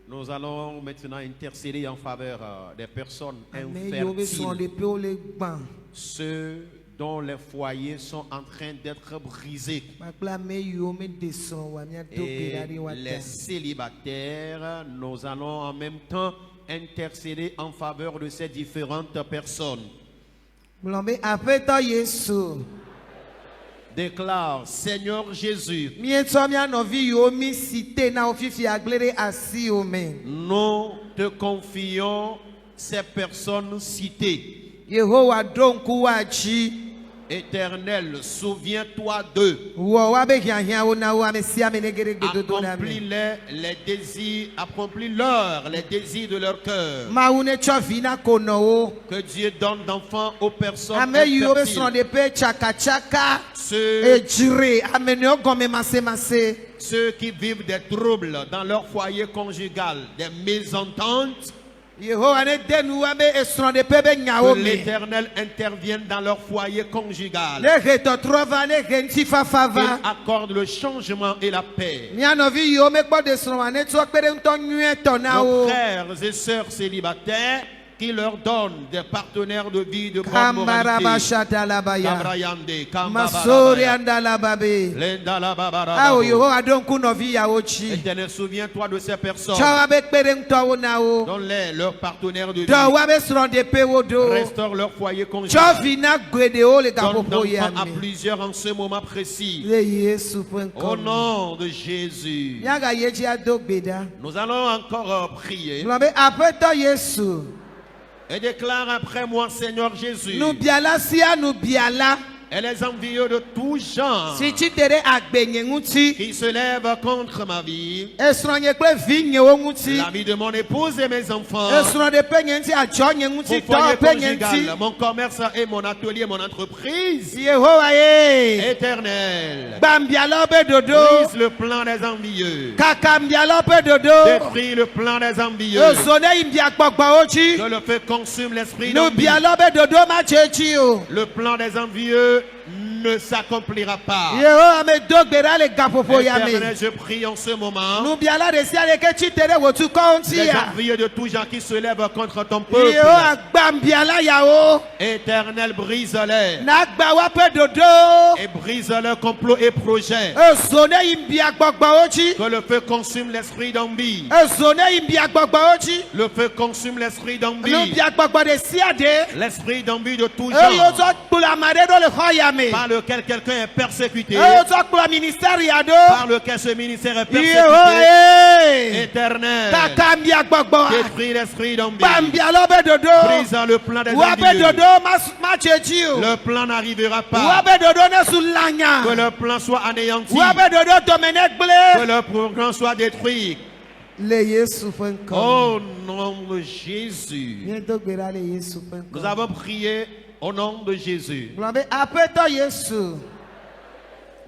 Nous allons maintenant intercéder en faveur des personnes ame yiwo be srɔ̃ infertiles, ɖeƒewo le gbã ceux dont les foyers sont en train d'être brisés, kpakple ame yiwo meɖe srɔ̃ wa miado gbe ɖa et ɖe wa les ta célibataires. Nous allons en même temps intercéder en faveur de ces différentes personnes. gblɔ be aƒetɔ yesu Déclare, Seigneur Jésus, mietsɔ mia nɔvi yiwo mi si te na wo fifi agble ɖe asiwo me nous te confions ces personnes citées. yehowa ɖo ŋku woadzi Éternel, souviens-toi d'eux. wɔ woabe hiahiãwo na wo ame sia ame ne ge ɖe gbedodo ɖa me Accomplis-les désirs, accomplis-leur les désirs de leur cœur. mawu ne tsɔ vi na konɔwo Que Dieu donne d'enfants aux personnes ame yiwo be srɔ̃ infertiles. ɖeƒe tsakatsaka Ceux, edzre ame newo gɔme masemase ceux qui vivent des troubles dans leur foyer conjugal, des mésententes, yehowa ne de nu wa be esrɔ̃ ɖeƒe be nyawo que me l'Éternel intervienne dans leur foyer conjugal. ne he tɔtrɔ va ne he ŋutifafa Qu'il va accorde le changement et la paix. mia nɔvi yiwo mekpɔ de srɔ̃ wa ne trɔ kpe ɖe ŋutɔ nyuietɔ na Nos wo frères et sœurs célibataires, qui leur donne des partenaires de vie de bonne moralité. kambarabashatalabaya Kabrayande, masoriandalababe Lenda la babara awo babo. yehowa ɖo ŋku nɔvi yawo dzi Éternel, souviens-toi de ces personnes. tsɔ wa be kpe ɖe ŋutɔwo na wo Donne-les leurs partenaires de vie. dɔ wa be srɔ̃ ɖeƒewo ɖo Restaure leur foyer tsɔ conjugal. vi na geɖewo le Donne gaƒoƒo ya d'enfants à me plusieurs en ce moment précis. le yesu ƒe Au ŋkɔ me nom de Jésus. miaga ye dzi ado gbe ɖa Nous allons encore prier gblɔ be aƒetɔ yesu et déclare après moi, Seigneur Jésus, nubiala sia nubiala et les envieux de tout genre si tsitre ɖe agbenye ŋuti qui se lèvent contre ma vie, esrɔ̃nye kple vinyewo ŋuti la vie de mon épouse et mes enfants, esrɔ̃ ɖeƒe nye ŋuti adzɔ nye mon ŋuti foyer tɔ ƒe nye ŋuti conjugal, mon commerce et mon atelier, mon entreprise. yehowa ye Éternel, gbambialawo be dodo brise le plan des envieux, kakambialawo be dodo détruis le plan des envieux, ezo ne yi mbiagbɔgbɔwo dzi que le feu consume l'esprit d'envie. nubialawo be dodo ma tse dzi o Le plan des envieux ne s'accomplira pas. yehowa me do gbe ɖa le gaƒoƒo ya me Éternel, je prie en ce moment. nubiala ɖe sia ɖe ke tsitre ɖe wò tukɔwo ŋuti Les ya envieux de tout genre qui se lèvent contre ton peuple. yehowa gbambiala yawo Éternel, brise-les. nagba woaƒe dodo Et brise leurs complots et projets. ezo ne yi mbiagbɔgbɔwo dzi Que le feu consume l'esprit d'envie. ezo ne yi mbiagbɔgbɔwo dzi Le feu consume l'esprit d'envie. nubiagbɔgbɔ ɖe sia ɖe L'esprit d'envie de tout eye genre. wotsɔ kplɔ ame ɖe ɖo le xɔ ya me Par lequel quelqu'un est persécuté, eye tsɔ kplɔ ministère ya par ɖo lequel ce ministère est iye persécuté, éternel, kaka mbia gbɔgbɔ détruis l'esprit d'homme, gbambia lɔ be brise dodo dans le plan des wa be envieux. dodo ma tse dzi o Le plan n'arrivera wa pas. be dodo ne su Que lanya le plan soit anéanti. wa be dodo tɔmɛ ne Que gble le programme soit détruit. le Yesu ƒe ŋkɔ Au nom de Jésus. míedo gbe ɖa le Yesu ƒe Nous ŋkɔ avons prié au nom de Jésus. gblɔ be aƒetɔ Yesu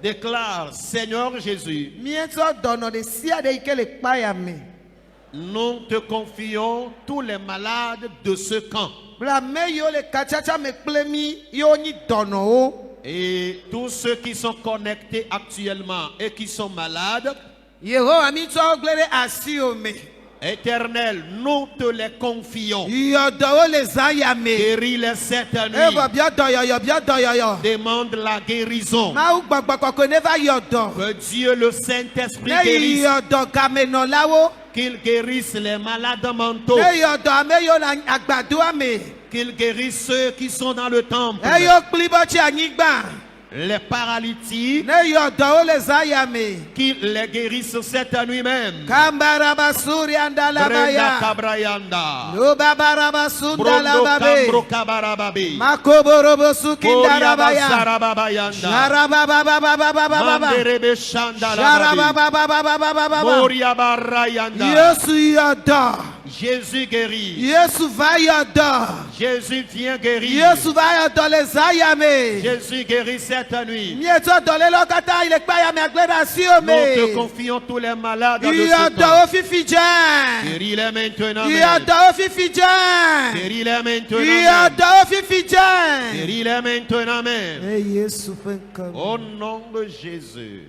Déclare, Seigneur Jésus, míetsɔ dɔnɔ ɖe sia ɖe yi ke le kpaya me nous te confions tous les malades de ce camp kple ame yiwo le katsatsa me kple mí yiwo nyi dɔnɔwo et tous ceux qui sont connectés actuellement et qui sont malades. Yehowa mítsɔ wo gblẽ ɖe asiwo me Éternel, nous te les confions. yɔdɔwo le zã ya me Guéris-les cette evɔ nuit. bia dɔyɔyɔ Demande la guérison. Mawu gbɔgbɔ kɔkɔe ne va yɔdɔ Que Dieu le Saint-Esprit ne guérisse. yɔdɔ gamenɔlawo Qu'il guérisse les malades mentaux. ne yɔdɔ ame yiwo le agbadoa me Qu'il guérisse ceux qui sont dans le temple. eyo kplibɔ tsi anyigba Les paralytiques. ne yɔdɔwo le zã ya me Qu'il les guérisse cette nuit même. kambaraba Brenda suriandalabaya Kabrayanda. lobabaraba Brondo sundalababe Kambro Kabarababe. makoborobo Boria sukindarabaya Basarababayanda. sharabababababababa Manderebe Shandalababe. sharabababababababa Boria Barayanda. Yesu yɔdɔ Jésus guérit. Yesu va yɔdɔ Jésus vient guérir. Yesu va yɔdɔ le zã ya me Jésus guérit cette nuit. mietsɔ dɔlélawo katã yi le kpa ya me agblẽ ɖe asiwo Nous te me confions tous les malades de ce yɔdɔwo temps. fifi dzẽ Guéris-les maintenant. yɔdɔwo fifi dzẽ Guéris-les maintenant. yɔdɔwo fifi dzẽ Guéris-les maintenant. e Yesu ƒe ŋkɔ me Au nom de Jésus.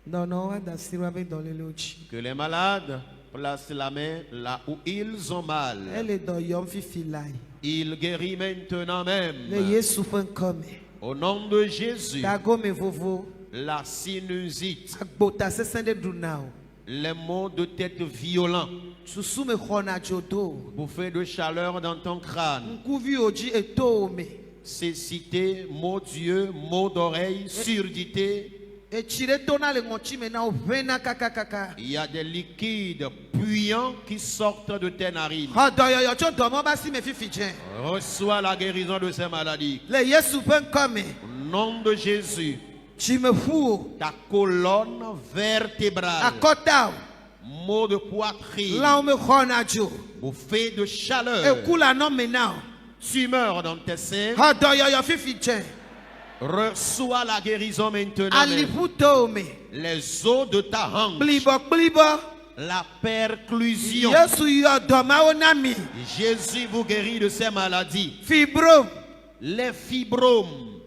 dɔnɔwo ada asi va be dɔlélewo dzi Que les malades placent la main là où ils ont mal. ele dɔ yɔm fifi lae Il guérit maintenant le même. Yesu ƒe ŋkɔ me Au nom de Jésus. dagome vovo La sinusite. agbota sesẽ ɖe ɖuna o Les maux de tête violents. susu me xɔna dzodo Bouffée de chaleur dans ton crâne. ŋkuviwo dzi etowo me Cécité, maux d'yeux, maux d'oreilles, surdité. etsi ɖe tona le ŋɔtsi me na wo ʋẽna kakakaka Il y a des liquides puants qui sortent de tes narines. xɔ dɔyɔyɔ tso dɔmɔ ba si me fifi dzẽ Reçois la guérison de ces maladies. le Yesu ƒe ŋkɔ me Au nom de Jésus, tsimeƒuwo ta colonne vertébrale, akɔtawo maux de poitrine, lãwo me xɔna dzo bouffée de chaleur, eku le anɔ me na o tumeur dans tes seins. xɔ dɔyɔyɔ fifi dzẽ Reçois la guérison maintenant. aliƒu towo me Les os de ta hanche, kplibɔ la perclusion. Yesu yɔ dɔmawo na mi Jésus vous guérit de ces maladies. fibro Les fibromes,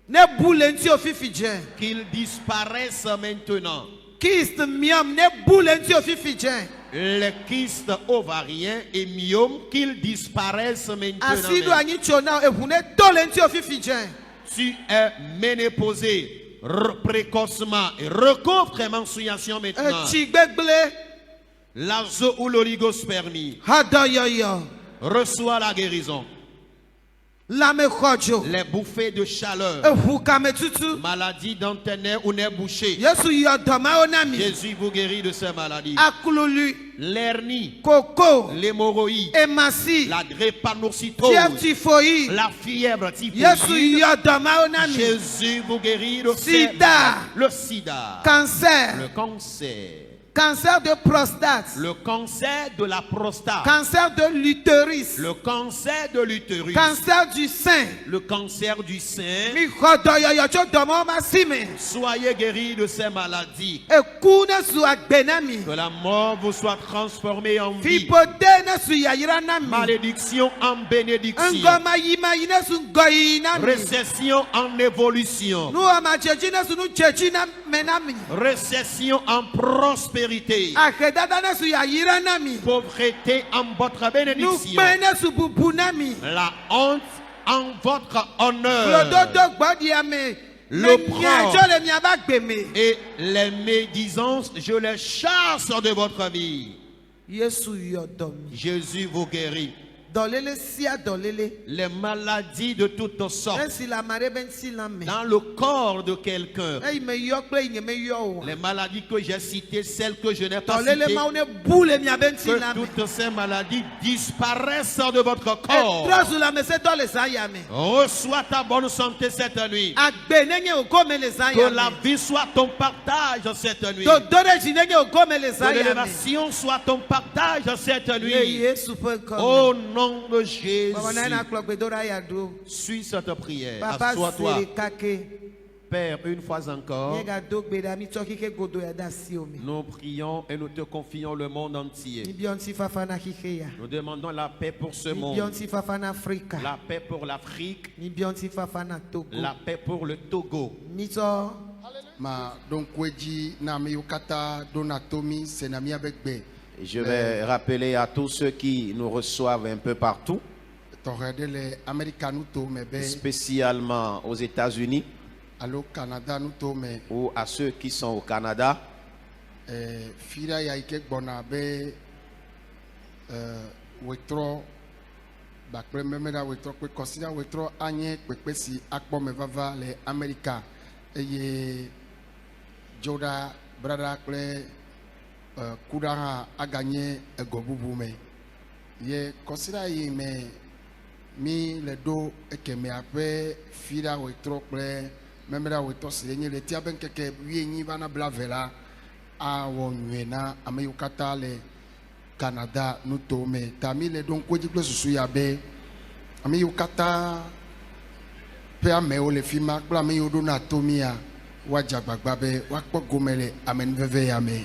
ne bu le ŋuti fifi dzẽ qu'ils disparaissent maintenant. kist miam ne bu le ŋuti fifi dzẽ Les kystes ovariens et myomes, qu'ils disparaissent asi ɖo maintenant. anyi tso na wo eʋu ne to le ŋuti fifi dzẽ Tu es ménopausé précocement et recouvre tes menstruations maintenant. etsi gbegblẽ L'azo ou l'oligospermie. xɔ dɔyɔyɔ Reçois la guérison. lãmexɔ dzo Les bouffées de chaleur. eʋu kametutu Maladie dans tes nez ou nez bouchés. Yesu yɔ dɔmawo na mi Jésus vous guérit de ces maladies. aklulu L'hernie, koko l'hémorroïde, emasi la drépanocytose, fièvre typhoïde la fièvre Yesu typhoïde. yɔ dɔmawo na mi Jésus vous guérit de ces Sida. le sida, cancer le cancer, cancer de prostate le cancer de la prostate, cancer de l'utérus le cancer de l'utérus, cancer du sein le cancer du sein. mi xɔ dɔyɔyɔ tso dɔmawo ma si me Soyez guéris de ces maladies. eku ne su agbe na mi Que la mort vous soit transformée en vie. fiƒode ne su yayira na mi Malédiction en bénédiction. ŋgɔmayimayi ne su ŋgɔyiyi na mi Récession en évolution. nuwɔmadzedzi ne su nudzedzi na me na mi Récession en prospérité. ahedada ne su yayira na mi Pauvreté en votre bénédiction. nukpe ne su bubu na mi La honte en votre honneur. glododo gbɔdia me Le miadzo le miaba agbe me Et les médisances, je les chasse de votre vie. Yesu yɔ dɔ mi Jésus vous guérit. dɔlele sia dɔlele. les maladies de toutes sortes Esi la mare ben si la me. dans le corps de quelqu'un. Eyi me yɔ kple yi nye me yɔ o. Les maladies que j'ai citées, celles que je n'ai pas Dɔlele citées, mawo ne bu le mia ben si la que me. toutes ces maladies disparaissent de votre corps. Etrɔ zu la me se dɔ le zã ya me. Reçois ta bonne santé cette nuit. Agbe ne nye o gome le zã Que ya la me. vie soit ton partage cette nuit. Dodo ɖe dzi ne nye o gome le Que zã ya me. l'élévation soit ton partage cette Ye nuit. Yesu ƒe ŋkɔ me. Au nom de Jésus. Baba na yina kplɔ gbedoɖa ya do. Suis cette prière. Papa Assois-toi. sere kake. Père, une fois encore, Nye ga do gbe ɖa mi tsɔ kike godo ya de asi o me. nous prions et nous te confions le monde entier. Mi biɔ ŋuti fafa na xixe ya. Nous demandons la paix pour ce Mi biɔ monde, ŋuti fafa na Afrika. la paix pour l'Afrique, Mi biɔ ŋuti fafa na Togo. la paix pour le Togo. Mi tsɔ Ma donc wedji na mi kata donatomi senami avec be. Je vais rappeler à tous ceux qui nous reçoivent un peu partout, Tore de le America nous to me be spécialement aux États-Unis allo Canada nous to me ou à ceux qui sont au Canada. fira ya ike gbona be wetro bakple memeda wetro pe consider wetro anye pepe si akpɔ me vava le America eye Joda brada kple kuda hã aganye ego bubu me ye consider yi me mi le do ekeme aƒe fira wetro kple memeda wetro si le nye le tia be nkeke wienyi vana bla ve la awɔ nyuie na ame yiwo katã le Canada nuto me ta mi le ɖo ŋkudzi kple susu ya be ame yiwo katã ƒe amewo le fi ma kple ame yiwo ɖo na to mia woadze agbagba be woakpɔ gome le amenuveve ya me.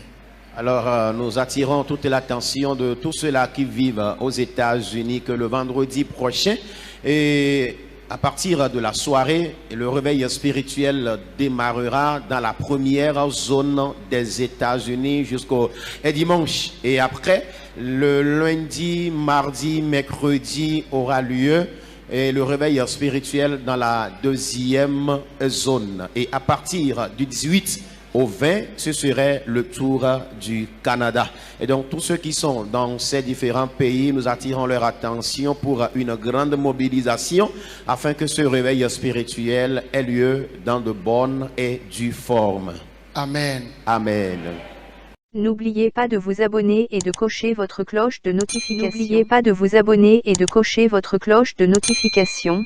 Alors nous attirons toute l'attention de tous ceux-là qui vivent aux États-Unis que le vendredi prochain et à partir de la soirée, le réveil spirituel démarrera dans la première zone des États-Unis jusqu'au dimanche. Et après, le lundi, mardi, mercredi aura lieu et le réveil spirituel dans la deuxième zone. Et à partir du 18 au 20, ce serait le tour du Canada. Et donc, tous ceux qui sont dans ces différents pays, nous attirons leur attention pour une grande mobilisation afin que ce réveil spirituel ait lieu dans de bonnes et dues formes. Amen. Amen. N'oubliez pas de vous abonner et de cocher votre cloche de notification. N'oubliez pas de vous abonner et de cocher votre cloche de notification.